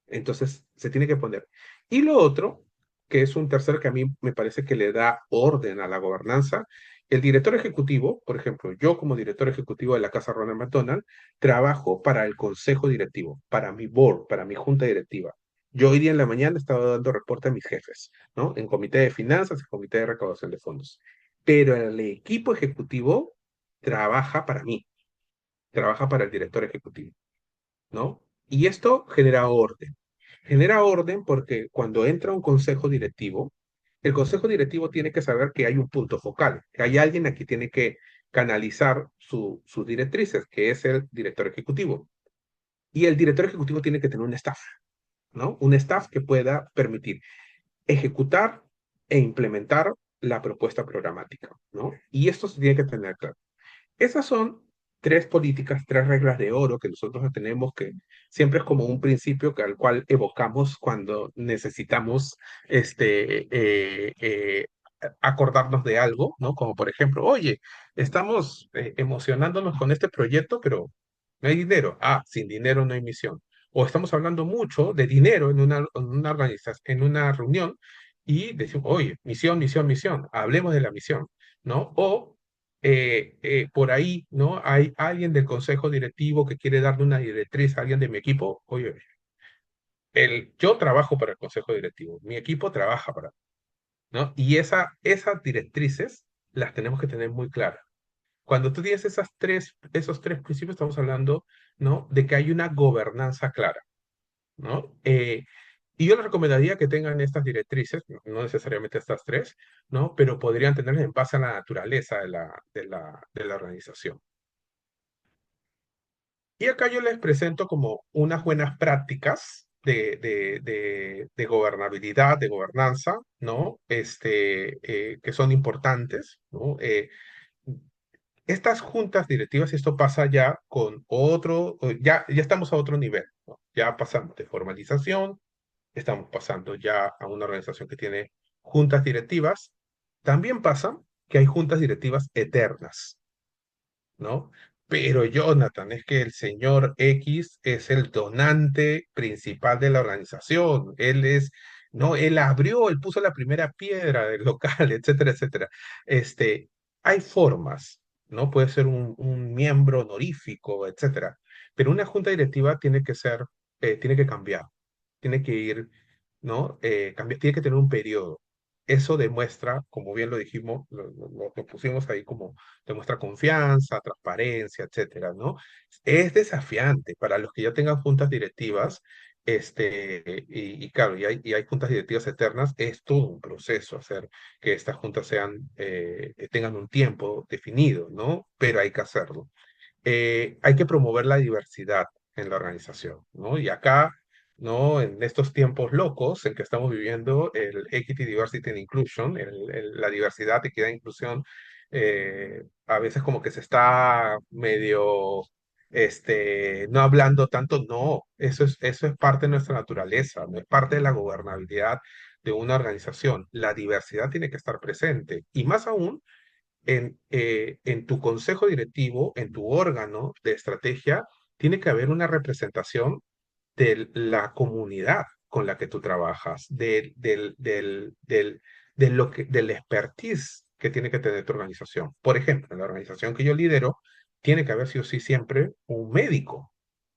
Entonces, se tiene que poner. Y lo otro, que es un tercer que a mí me parece que le da orden a la gobernanza, el director ejecutivo, por ejemplo, yo como director ejecutivo de la Casa Ronald McDonald, trabajo para el consejo directivo, para mi board, para mi junta directiva. Yo hoy día en la mañana estaba dando reporte a mis jefes, ¿no? En comité de finanzas y comité de recaudación de fondos. Pero el equipo ejecutivo trabaja para mí, trabaja para el director ejecutivo, ¿no? Y esto genera orden. Genera orden porque cuando entra un consejo directivo, el consejo directivo tiene que saber que hay un punto focal, que hay alguien aquí que tiene que canalizar sus directrices, que es el director ejecutivo. Y el director ejecutivo tiene que tener un staff, ¿no? Un staff que pueda permitir ejecutar e implementar la propuesta programática, ¿no? Y esto se tiene que tener claro. Esas son tres políticas, tres reglas de oro que nosotros tenemos, que siempre es como un principio al cual evocamos cuando necesitamos acordarnos de algo, ¿no? Como por ejemplo, oye, estamos emocionándonos con este proyecto, pero no hay dinero. Ah, sin dinero no hay misión. O estamos hablando mucho de dinero en una organización, en una reunión, y decimos, oye, misión, misión, misión, hablemos de la misión, ¿no? O por ahí, ¿no? Hay alguien del consejo directivo que quiere darle una directriz a alguien de mi equipo. Oye, yo trabajo para el consejo directivo, mi equipo trabaja para, ¿no? Y esas directrices las tenemos que tener muy claras. Cuando tú tienes esos tres principios, estamos hablando, ¿no? De que hay una gobernanza clara, ¿no? Y yo les recomendaría que tengan estas directrices, no necesariamente estas tres, ¿no? Pero podrían tenerlas en base a la naturaleza de la organización. Y acá yo les presento como unas buenas prácticas de gobernabilidad, de gobernanza, ¿no? Que son importantes, ¿no? Estas juntas directivas, esto pasa ya con ya estamos a otro nivel, ¿no? Ya pasamos de formalización, estamos pasando ya a una organización que tiene juntas directivas. También pasa que hay juntas directivas eternas, ¿no? Pero Jonathan, es que el señor X es el donante principal de la organización. No, él abrió, él puso la primera piedra del local, etcétera, etcétera. Este, hay formas, ¿no? Puede ser un miembro honorífico, etcétera. Pero una junta directiva tiene que cambiar, tiene que ir, ¿no? Tiene que tener un periodo. Eso demuestra, como bien lo dijimos, lo pusimos ahí como demuestra confianza, transparencia, etcétera, ¿no? Es desafiante para los que ya tengan juntas directivas, y claro, y hay juntas directivas eternas, es todo un proceso hacer que estas juntas tengan un tiempo definido, ¿no? Pero hay que hacerlo. Hay que promover la diversidad en la organización, ¿no? Y acá, ¿no? En estos tiempos locos en que estamos viviendo, el Equity, Diversity and Inclusion, la diversidad, equidad e inclusión, a veces como que se está medio, no hablando tanto, no, eso es parte de nuestra naturaleza, no es parte de la gobernabilidad de una organización. La diversidad tiene que estar presente, y más aún en tu consejo directivo, en tu órgano de estrategia, tiene que haber una representación de la comunidad con la que tú trabajas, del expertise que tiene que tener tu organización. Por ejemplo, en la organización que yo lidero, tiene que haber sí o sí siempre un médico,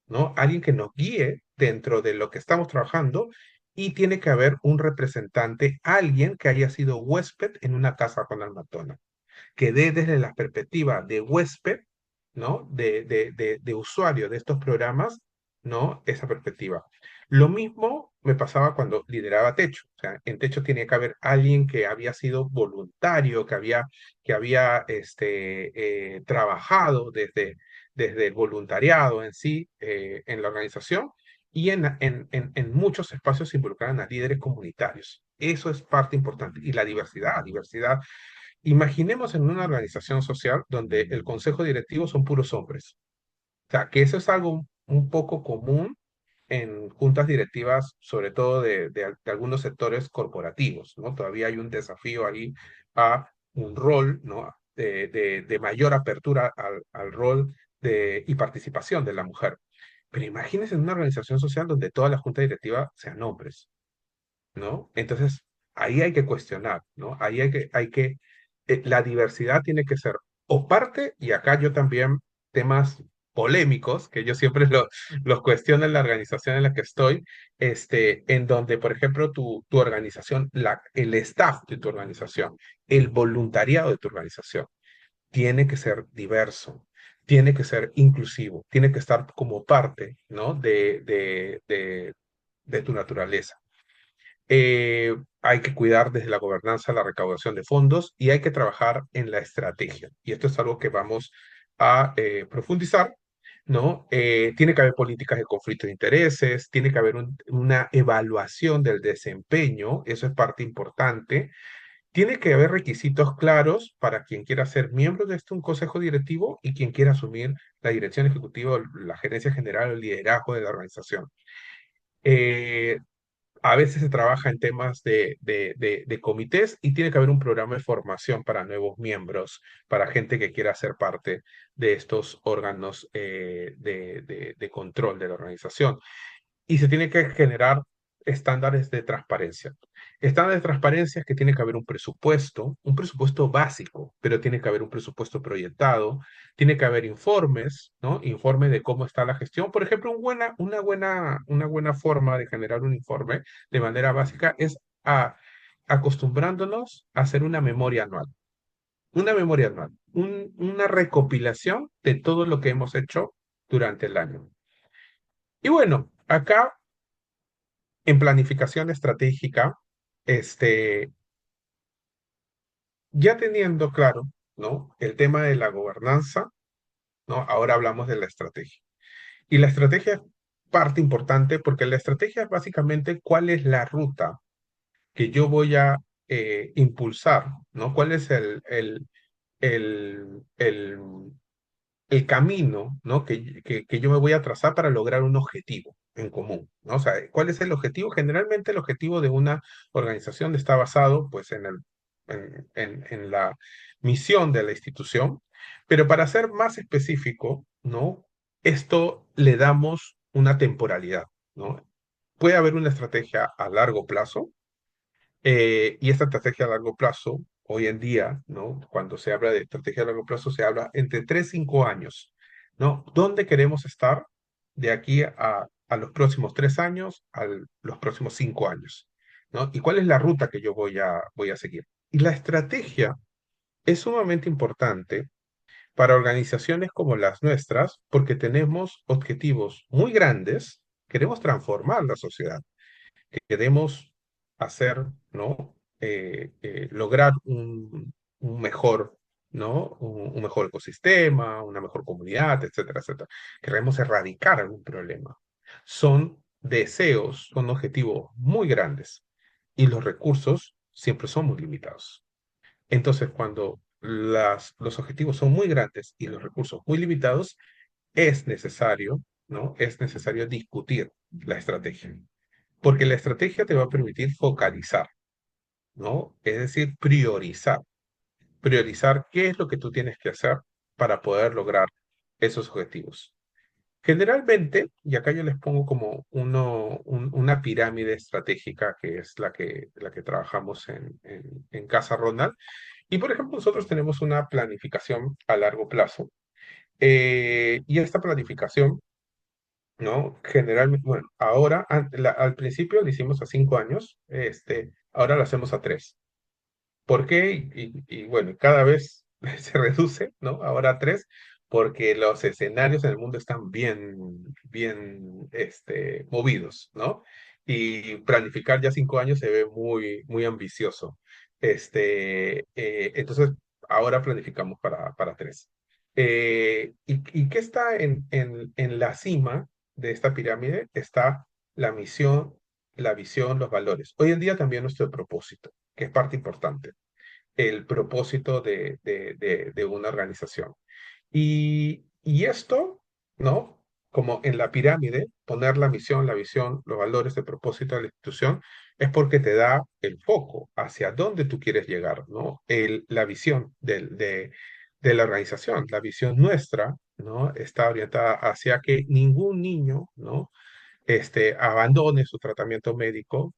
¿no? Alguien que nos guíe dentro de lo que estamos trabajando, y tiene que haber un representante, alguien que haya sido huésped en una casa con McDonald's, que dé desde la perspectiva de huésped, ¿no? De usuario de estos programas, ¿no? Esa perspectiva. Lo mismo me pasaba cuando lideraba Techo. O sea, en Techo tenía que haber alguien que había sido voluntario, que había trabajado desde el voluntariado en sí, en la organización, y en muchos espacios se involucran a líderes comunitarios. Eso es parte importante. Y la diversidad, diversidad. Imaginemos en una organización social donde el consejo directivo son puros hombres. O sea, que eso es algo un poco común en juntas directivas, sobre todo de algunos sectores corporativos, ¿no? Todavía hay un desafío ahí a un rol, ¿no? De mayor apertura al rol y participación de la mujer. Pero imagínense en una organización social donde toda la junta directiva sean hombres. ¿No? Entonces, ahí hay que cuestionar, ¿no? Ahí la diversidad tiene que ser o parte, y acá yo también, temas polémicos, que yo siempre los cuestiono en la organización en la que estoy, en donde, por ejemplo, tu organización, el staff de tu organización, el voluntariado de tu organización, tiene que ser diverso, tiene que ser inclusivo, tiene que estar como parte, ¿no? De tu naturaleza. Hay que cuidar desde la gobernanza la recaudación de fondos y hay que trabajar en la estrategia. Y esto es algo que vamos a profundizar, ¿no? Tiene que haber políticas de conflicto de intereses, tiene que haber una evaluación del desempeño, eso es parte importante. Tiene que haber requisitos claros para quien quiera ser miembro de un consejo directivo y quien quiera asumir la dirección ejecutiva, la gerencia general o el liderazgo de la organización. Eh, a veces se trabaja en temas de comités y tiene que haber un programa de formación para nuevos miembros, para gente que quiera ser parte de estos órganos de control de la organización y se tiene que generar estándares de transparencia. Estándares de transparencia es que tiene que haber un presupuesto básico, pero tiene que haber un presupuesto proyectado, tiene que haber informes, ¿no? Informe de cómo está la gestión. Por ejemplo, una buena forma de generar un informe de manera básica es acostumbrándonos a hacer una memoria anual. Una memoria anual, una recopilación de todo lo que hemos hecho durante el año. Y bueno, acá en planificación estratégica, este, ya teniendo claro, ¿no? El tema de la gobernanza, ¿no? Ahora hablamos de la estrategia. Y la estrategia es parte importante porque la estrategia es básicamente cuál es la ruta que yo voy a impulsar, ¿no? ¿Cuál es el, el, el camino, ¿no? Que yo me voy a trazar para lograr un objetivo en común, ¿no? O sea, ¿cuál es el objetivo? Generalmente el objetivo de una organización está basado, pues, en la misión de la institución, pero para ser más específico, ¿no? Esto le damos una temporalidad, ¿no? Puede haber una estrategia a largo plazo, y esta estrategia a largo plazo, hoy en día, ¿no? Cuando se habla de estrategia a largo plazo, se habla entre 3 y 5 años, ¿no? ¿Dónde queremos estar de aquí a los próximos 3 años, a los próximos 5 años, ¿no? ¿Y cuál es la ruta que yo voy a seguir? Y la estrategia es sumamente importante para organizaciones como las nuestras porque tenemos objetivos muy grandes, queremos transformar la sociedad que queremos hacer, ¿no? Lograr un mejor, ¿no? Un mejor ecosistema, una mejor comunidad, etcétera, etcétera. Queremos erradicar algún problema. Son deseos, son objetivos muy grandes y los recursos siempre son muy limitados. Entonces, cuando los objetivos son muy grandes y los recursos muy limitados, es necesario, ¿no? Es necesario discutir la estrategia. Porque la estrategia te va a permitir focalizar, ¿no? Es decir, priorizar. Priorizar qué es lo que tú tienes que hacer para poder lograr esos objetivos. Generalmente, y acá yo les pongo como una pirámide estratégica que es la que trabajamos en Casa Ronald. Y por ejemplo, nosotros tenemos una planificación a largo plazo. Y esta planificación, ¿no? Generalmente, bueno, ahora, al principio lo hicimos a 5 años, ahora lo hacemos a 3. ¿Por qué? Y bueno, cada vez se reduce, ¿no? Ahora a 3, porque los escenarios en el mundo están bien, movidos, ¿no? Y planificar ya 5 años se ve muy ambicioso. Entonces, ahora planificamos para 3. ¿Y qué está en la cima? de esta pirámide está la misión, la visión, los valores. Hoy en día también nuestro propósito, que es parte importante, el propósito de una organización. Y esto, ¿no? Como en la pirámide, poner la misión, la visión, los valores, el propósito de la institución, es porque te da el foco hacia dónde tú quieres llegar, ¿no? La visión de la organización, la visión nuestra, ¿no? Está orientada hacia que ningún niño, ¿no? Abandone su tratamiento médico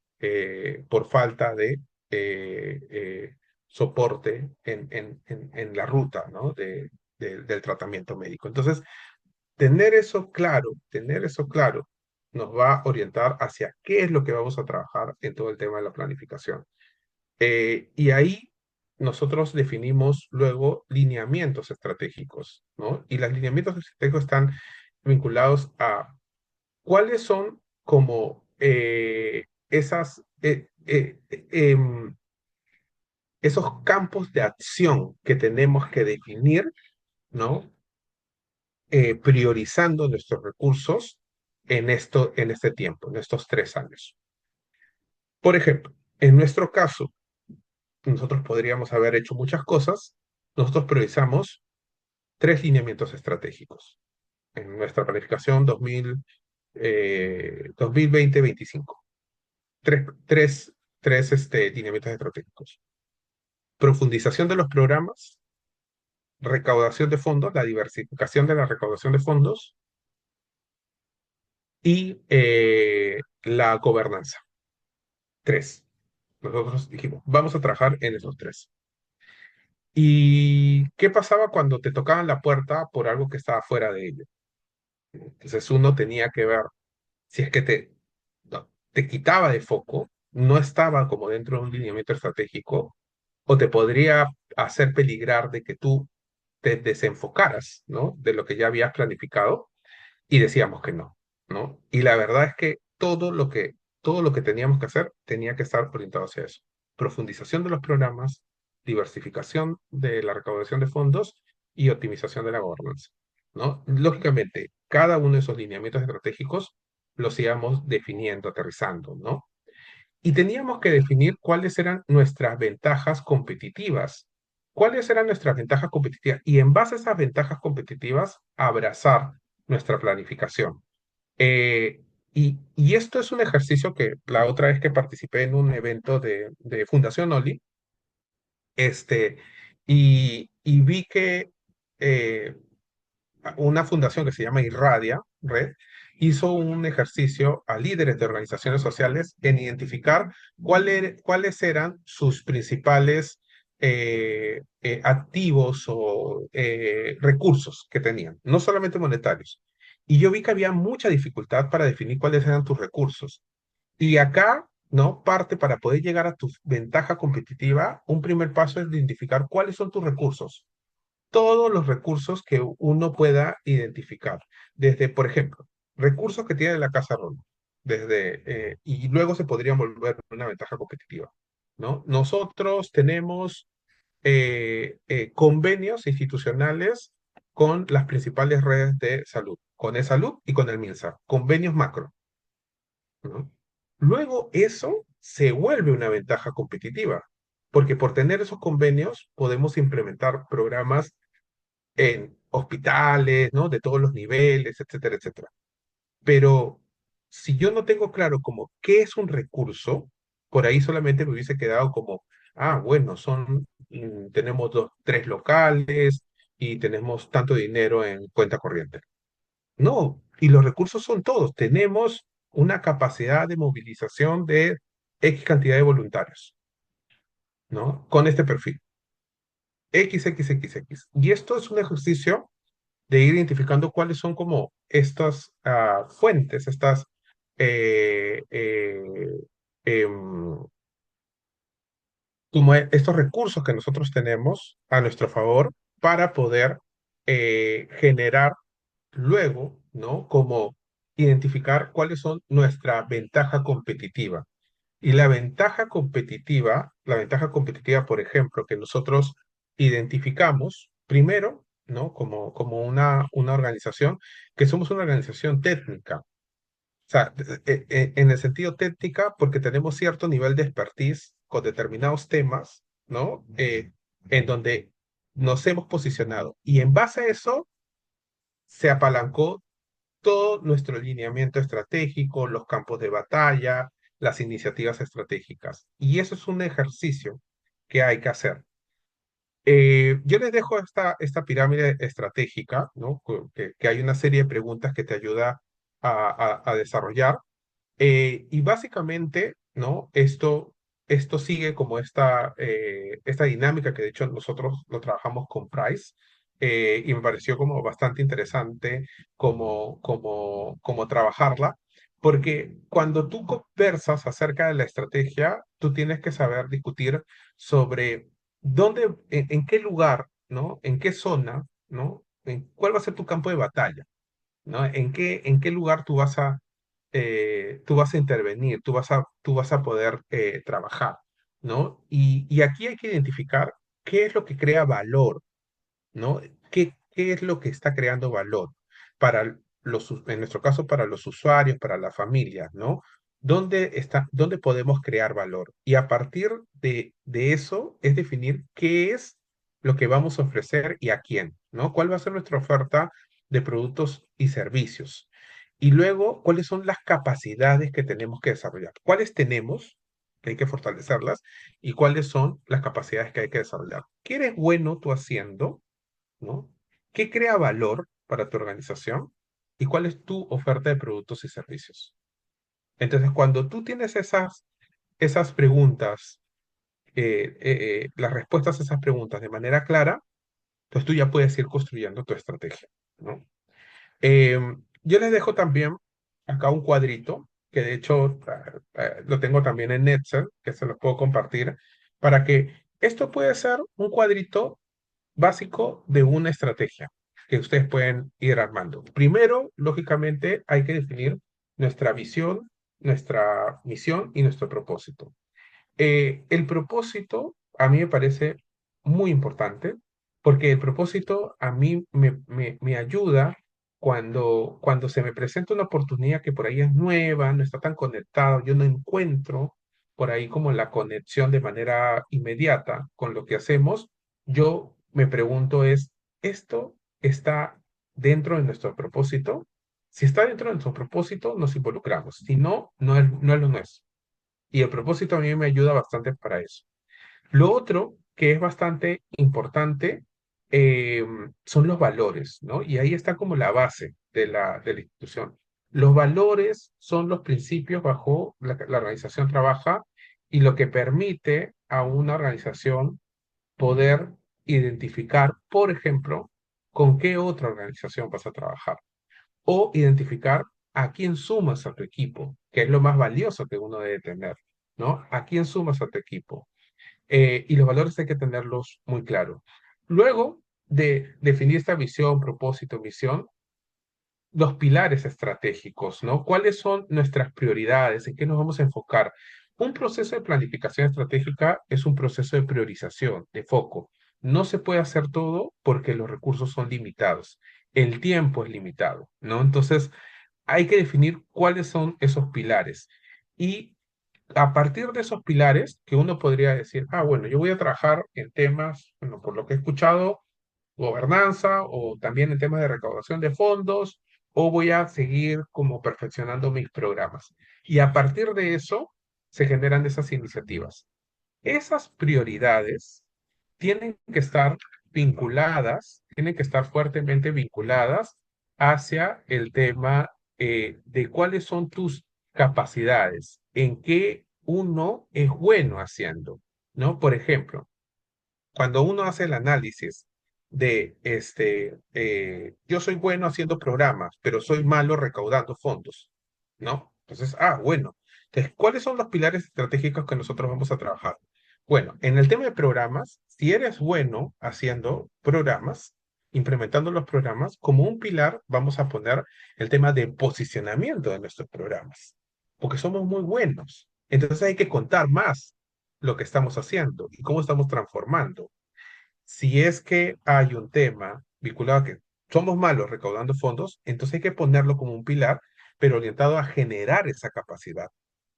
por falta de eh, eh, soporte en la ruta, ¿no? Del tratamiento médico. Entonces, tener eso claro, nos va a orientar hacia qué es lo que vamos a trabajar en todo el tema de la planificación. Y ahí nosotros definimos luego lineamientos estratégicos, ¿no? Y los lineamientos estratégicos están vinculados a ¿cuáles son como esos campos de acción que tenemos que definir, ¿no? Priorizando nuestros recursos en este tiempo, en estos 3 años. Por ejemplo, en nuestro caso, nosotros podríamos haber hecho muchas cosas. Nosotros priorizamos 3 lineamientos estratégicos en nuestra planificación 2020-2025. Tres lineamientos estratégicos. Profundización de los programas, recaudación de fondos, la diversificación de la recaudación de fondos y la gobernanza. 3. Nosotros dijimos, vamos a trabajar en esos 3. ¿Y qué pasaba cuando te tocaban la puerta por algo que estaba fuera de ello? Entonces uno tenía que ver si es que no, te quitaba de foco, no estaba como dentro de un lineamiento estratégico, o te podría hacer peligrar de que tú te desenfocaras, ¿no? De lo que ya habías planificado y decíamos que no, ¿no? Y la verdad es que todo lo que teníamos que hacer tenía que estar orientado hacia eso. Profundización de los programas, diversificación de la recaudación de fondos y optimización de la gobernanza, ¿no? Lógicamente, cada uno de esos lineamientos estratégicos los íbamos definiendo, aterrizando, ¿no? Y teníamos que definir cuáles eran nuestras ventajas competitivas. ¿Cuáles eran nuestras ventajas competitivas? Y en base a esas ventajas competitivas, abrazar nuestra planificación. Eh, y esto es un ejercicio que la otra vez que participé en un evento de Fundación Oli, este, y vi que eh, una fundación que se llama Irradia Red hizo un ejercicio a líderes de organizaciones sociales en identificar cuáles eran sus principales activos o recursos que tenían, no solamente monetarios. Y yo vi que había mucha dificultad para definir cuáles eran tus recursos. Y acá, ¿no? Parte para poder llegar a tu ventaja competitiva, un primer paso es identificar cuáles son tus recursos, todos los recursos que uno pueda identificar. Desde, por ejemplo, recursos que tiene la Casa Ronda, y luego se podrían volver una ventaja competitiva, ¿no? Nosotros tenemos convenios institucionales con las principales redes de salud, con eSalud y con el MINSA, convenios macro, ¿no? Luego eso se vuelve una ventaja competitiva, porque por tener esos convenios podemos implementar programas en hospitales, ¿no? De todos los niveles, etcétera, etcétera. Pero si yo no tengo claro como qué es un recurso, por ahí solamente me hubiese quedado como, bueno, tenemos 3 locales y tenemos tanto dinero en cuenta corriente. No, y los recursos son todos. Tenemos una capacidad de movilización de X cantidad de voluntarios, ¿no? Con este perfil. XXXX. Y esto es un ejercicio de ir identificando cuáles son como estas fuentes, eh, eh, em, estos recursos que nosotros tenemos a nuestro favor para poder generar luego, ¿no? Como identificar cuáles son nuestra ventaja competitiva. Y la ventaja competitiva, por ejemplo, que nosotros identificamos primero, ¿no? Como una organización, que somos una organización técnica. O sea, en el sentido técnica, porque tenemos cierto nivel de expertise con determinados temas, ¿no? En donde nos hemos posicionado. Y en base a eso se apalancó todo nuestro lineamiento estratégico, los campos de batalla, las iniciativas estratégicas. Y eso es un ejercicio que hay que hacer. Yo les dejo esta pirámide estratégica, ¿no? Que hay una serie de preguntas que te ayuda a desarrollar. Y básicamente, ¿no? Esto sigue como esta dinámica que de hecho nosotros lo trabajamos con Price, y me pareció como bastante interesante como trabajarla, porque cuando tú conversas acerca de la estrategia, tú tienes que saber discutir sobre dónde, en qué lugar, ¿no? En qué zona, ¿no? ¿Cuál va a ser tu campo de batalla? ¿No? ¿En qué lugar tú vas a intervenir, tú vas a poder trabajar, ¿no? Y aquí hay que identificar qué es lo que crea valor, ¿no? ¿Qué es lo que está creando valor para en nuestro caso, para los usuarios, para las familias, ¿no? ¿Dónde podemos crear valor? Y a partir de eso es definir qué es lo que vamos a ofrecer y a quién, ¿no? ¿Cuál va a ser nuestra oferta de productos y servicios? Y luego, ¿cuáles son las capacidades que tenemos que desarrollar? ¿Cuáles tenemos, que hay que fortalecerlas? ¿Y cuáles son las capacidades que hay que desarrollar? ¿Qué eres bueno tú haciendo? ¿No? ¿Qué crea valor para tu organización? ¿Y cuál es tu oferta de productos y servicios? Entonces, cuando tú tienes esas preguntas, las respuestas a esas preguntas de manera clara, entonces tú ya puedes ir construyendo tu estrategia, ¿no? Yo les dejo también acá un cuadrito, que de hecho lo tengo también en Excel, que se los puedo compartir, para que esto puede ser un cuadrito básico de una estrategia que ustedes pueden ir armando. Primero, lógicamente, hay que definir nuestra visión, nuestra misión y nuestro propósito. El propósito a mí me parece muy importante porque el propósito a mí me ayuda cuando se me presenta una oportunidad que por ahí es nueva, no está tan conectado, yo no encuentro por ahí como la conexión de manera inmediata con lo que hacemos, yo me pregunto ¿esto está dentro de nuestro propósito? Si está dentro de nuestro propósito, nos involucramos. Si no, no es lo nuestro. Y el propósito a mí me ayuda bastante para eso. Lo otro que es bastante importante eh, son los valores, ¿no? Y ahí está como la base de la institución. Los valores son los principios bajo la organización trabaja y lo que permite a una organización poder identificar, por ejemplo, con qué otra organización vas a trabajar o identificar a quién sumas a tu equipo, que es lo más valioso que uno debe tener, ¿no? ¿A quién sumas a tu equipo? Y los valores hay que tenerlos muy claros. Luego de definir esta visión, propósito, misión, los pilares estratégicos, ¿no? ¿Cuáles son nuestras prioridades? ¿En qué nos vamos a enfocar? Un proceso de planificación estratégica es un proceso de priorización, de foco. No se puede hacer todo porque los recursos son limitados. El tiempo es limitado, ¿no? Entonces, hay que definir cuáles son esos pilares. Y a partir de esos pilares, que uno podría decir, bueno, yo voy a trabajar en temas, bueno, por lo que he escuchado, gobernanza o también en temas de recaudación de fondos, o voy a seguir como perfeccionando mis programas. Y a partir de eso, se generan esas iniciativas. Esas prioridades tienen que estar vinculadas, tienen que estar fuertemente vinculadas hacia el tema de cuáles son tus capacidades, en qué uno es bueno haciendo, ¿no? Por ejemplo, cuando uno hace el análisis de yo soy bueno haciendo programas, pero soy malo recaudando fondos, ¿no? Entonces, bueno. Entonces, ¿cuáles son los pilares estratégicos que nosotros vamos a trabajar? Bueno, en el tema de programas, si eres bueno haciendo programas, implementando los programas, como un pilar vamos a poner el tema de posicionamiento de nuestros programas, porque somos muy buenos. Entonces hay que contar más lo que estamos haciendo y cómo estamos transformando. Si es que hay un tema vinculado a que somos malos recaudando fondos, entonces hay que ponerlo como un pilar pero orientado a generar esa capacidad.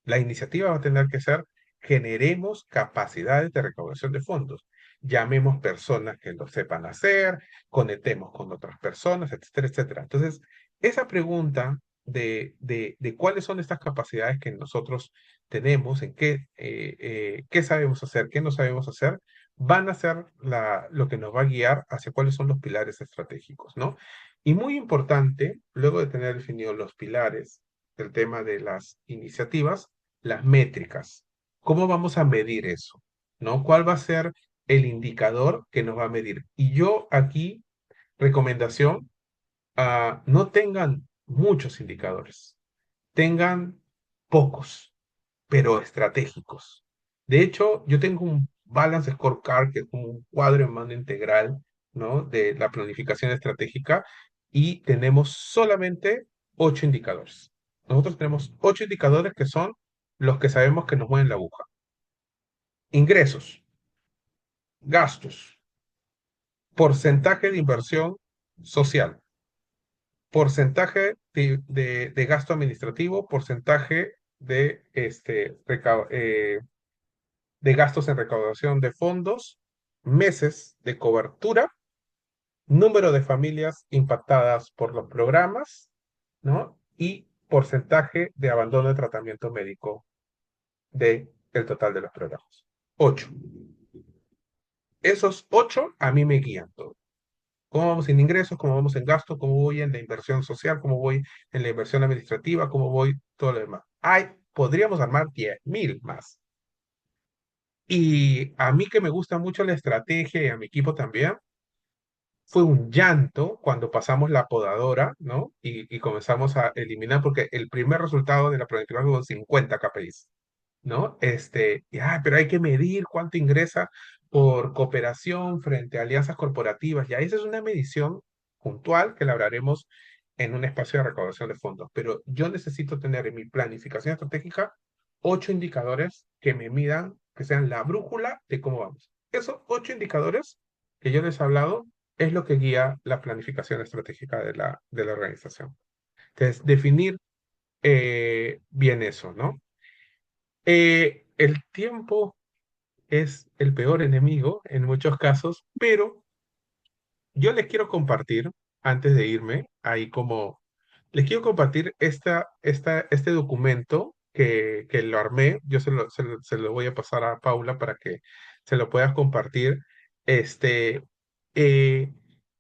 La iniciativa va a tener que ser, generemos capacidades de recaudación de fondos. Llamemos personas que lo sepan hacer, conectemos con otras personas, etcétera, etcétera. Entonces, esa pregunta de cuáles son estas capacidades que nosotros tenemos, en qué sabemos hacer, qué no sabemos hacer, van a ser lo que nos va a guiar hacia cuáles son los pilares estratégicos, ¿no? Y muy importante, luego de tener definidos los pilares del tema de las iniciativas, las métricas. ¿Cómo vamos a medir eso? ¿No? ¿Cuál va a ser el indicador que nos va a medir? Y yo aquí, recomendación, no tengan muchos indicadores, tengan pocos, pero estratégicos. De hecho, yo tengo un Balance Scorecard, que es como un cuadro en mano integral, ¿no? De la planificación estratégica, y tenemos solamente 8 indicadores. Nosotros tenemos 8 indicadores que son los que sabemos que nos mueven la aguja. Ingresos, gastos, porcentaje de inversión social, porcentaje de gasto administrativo, porcentaje de gastos en recaudación de fondos, meses de cobertura, número de familias impactadas por los programas, ¿no? Y porcentaje de abandono de tratamiento médico del total de los programas. 8. Esos 8 a mí me guían todo. ¿Cómo vamos en ingresos? ¿Cómo vamos en gastos? ¿Cómo voy en la inversión social? ¿Cómo voy en la inversión administrativa? ¿Cómo voy todo lo demás? Podríamos armar 10.000 más. Y a mí que me gusta mucho la estrategia y a mi equipo también, fue un llanto cuando pasamos la podadora, ¿no? Y comenzamos a eliminar, porque el primer resultado de la planificación fueron 50 KPIs, ¿no? Pero hay que medir cuánto ingresa por cooperación frente a alianzas corporativas. Ya esa es una medición puntual que la hablaremos en un espacio de recaudación de fondos. Pero yo necesito tener en mi planificación estratégica 8 indicadores que me midan, que sean la brújula de cómo vamos. Esos 8 indicadores que yo les he hablado es lo que guía la planificación estratégica de la organización. Entonces, definir bien eso, ¿no? El tiempo es el peor enemigo en muchos casos, pero yo les quiero compartir, antes de irme, ahí como, les quiero compartir este documento que lo armé. Yo se lo voy a pasar a Paula para que se lo puedas compartir, este, eh,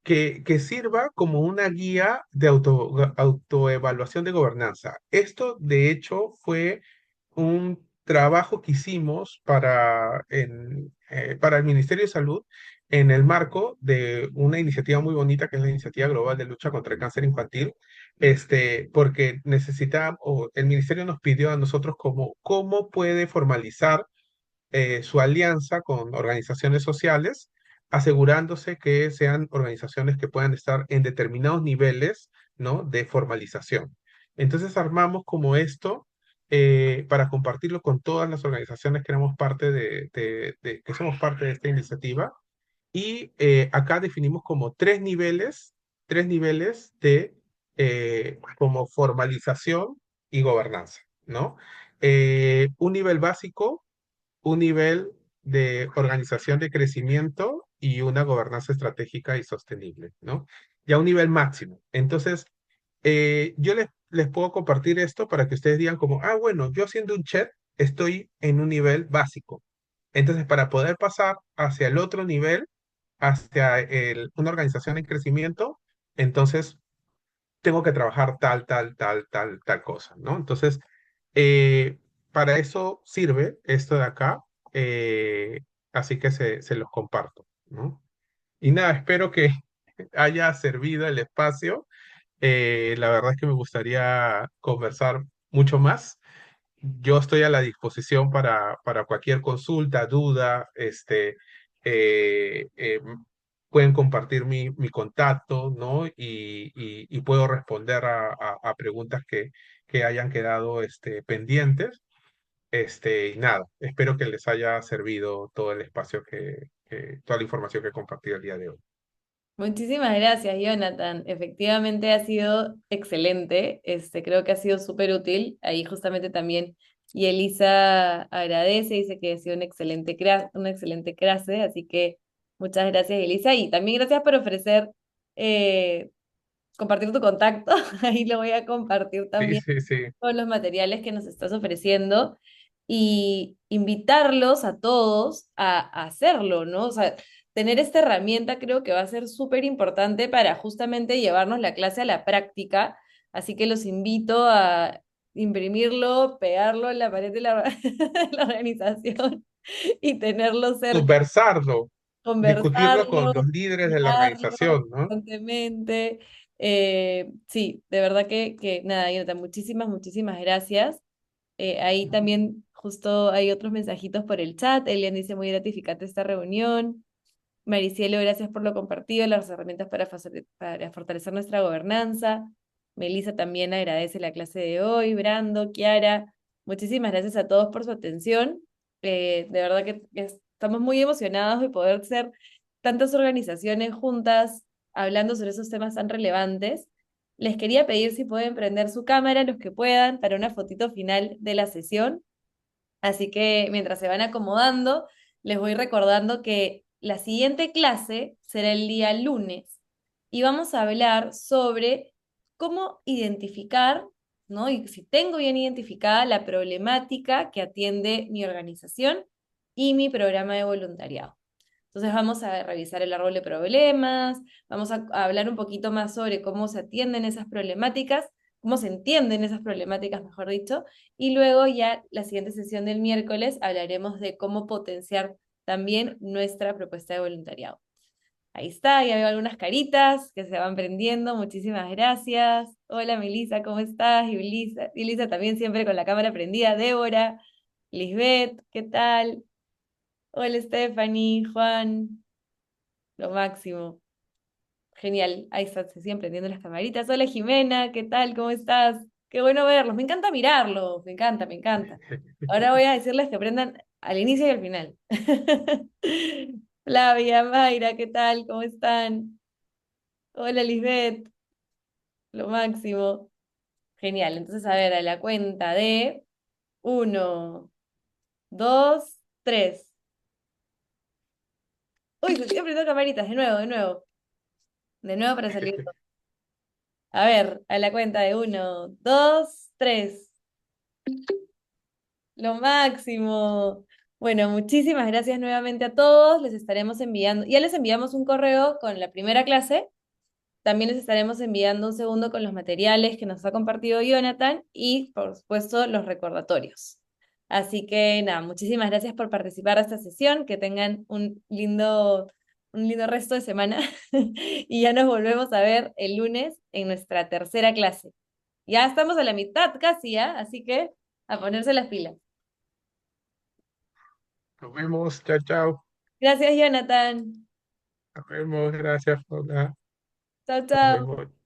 que sirva como una guía de autoevaluación de gobernanza. Esto, de hecho, fue un trabajo que hicimos para el Ministerio de Salud en el marco de una iniciativa muy bonita que es la Iniciativa Global de Lucha contra el Cáncer Infantil, porque o el ministerio nos pidió a nosotros cómo puede formalizar su alianza con organizaciones sociales, asegurándose que sean organizaciones que puedan estar en determinados niveles, ¿no? De formalización. Entonces armamos como esto para compartirlo con todas las organizaciones que éramos parte que somos parte de esta iniciativa. Y acá definimos como tres niveles de como formalización y gobernanza, ¿no? Un nivel básico, un nivel de organización de crecimiento y una gobernanza estratégica y sostenible, ¿no? Ya un nivel máximo. Entonces, yo les puedo compartir esto para que ustedes digan como, bueno, yo siendo un chef estoy en un nivel básico. Entonces, para poder pasar hacia el otro nivel, hacia una organización en crecimiento, entonces tengo que trabajar tal, tal, tal, tal, tal cosa, ¿no? Entonces, eh, para eso sirve esto de acá, eh, así que se los comparto, ¿no? Y nada, espero que haya servido el espacio. La verdad es que me gustaría conversar mucho más. Yo estoy a la disposición para cualquier consulta, duda, eh, eh, pueden compartir mi contacto, ¿no? Y puedo responder a preguntas que hayan quedado pendientes. Y nada, espero que les haya servido todo el espacio toda la información que he compartido el día de hoy. Muchísimas gracias, Jonathan. Efectivamente ha sido excelente. Creo que ha sido súper útil. Ahí justamente también. Y Elisa agradece, dice que ha sido una excelente clase. Así que muchas gracias, Elisa. Y también gracias por ofrecer eh, compartir tu contacto. Ahí lo voy a compartir Sí, también sí, sí. todos los materiales que nos estás ofreciendo y invitarlos a todos a hacerlo, ¿no? O sea, tener esta herramienta creo que va a ser súper importante para justamente llevarnos la clase a la práctica. Así que los invito a imprimirlo, pegarlo en la pared de la, de la organización y tenerlo cerca, Conversarlo, discutirlo con conversarlo, los líderes de la hablarlo organización, ¿no? constantemente. Sí, de verdad que nada, Jonathan, muchísimas gracias. Ahí también justo hay otros mensajitos por el chat. Elian dice muy gratificante esta reunión. Maricielo, gracias por lo compartido, las herramientas para fortalecer nuestra gobernanza. Melissa también agradece la clase de hoy. Brando, Kiara, muchísimas gracias a todos por su atención. De verdad que estamos muy emocionados de poder ser tantas organizaciones juntas hablando sobre esos temas tan relevantes. Les quería pedir si pueden prender su cámara, los que puedan, para una fotito final de la sesión. Así que mientras se van acomodando, les voy recordando que la siguiente clase será el día lunes y vamos a hablar sobre cómo identificar, ¿no? Y si tengo bien identificada la problemática que atiende mi organización y mi programa de voluntariado. Entonces vamos a revisar el árbol de problemas, vamos a hablar un poquito más sobre cómo se atienden esas problemáticas, cómo se entienden esas problemáticas, mejor dicho, y luego ya la siguiente sesión del miércoles hablaremos de cómo potenciar también nuestra propuesta de voluntariado. Ahí está, ya veo algunas caritas que se van prendiendo, muchísimas gracias. Hola Melissa, ¿cómo estás? Y Elisa también siempre con la cámara prendida. Débora, Lisbeth, ¿qué tal? Hola Stephanie, Juan, lo máximo. Genial, ahí está, se siguen prendiendo las camaritas. Hola Jimena, ¿qué tal? ¿Cómo estás? Qué bueno verlos, me encanta mirarlos, me encanta, me encanta. Ahora voy a decirles que prendan al inicio y al final. Flavia, Mayra, ¿qué tal? ¿Cómo están? Hola Lisbeth, lo máximo. Genial, entonces a ver, a la cuenta de uno, dos, tres. Uy, se siguen prendiendo camaritas, de nuevo, de nuevo. De nuevo para salir. A ver, a la cuenta de uno, dos, tres. Lo máximo. Bueno, muchísimas gracias nuevamente a todos. Les estaremos enviando, ya les enviamos un correo con la primera clase. También les estaremos enviando un segundo con los materiales que nos ha compartido Jonathan y, por supuesto, los recordatorios. Así que nada, muchísimas gracias por participar de esta sesión. Que tengan un lindo resto de semana y ya nos volvemos a ver el lunes en nuestra tercera clase. Ya estamos a la mitad casi, ¿ya? Así que a ponerse las pilas. Nos vemos, chao, chao. Gracias, Jonathan. Nos vemos, gracias, Paula. Chao, Nos chao. vemos.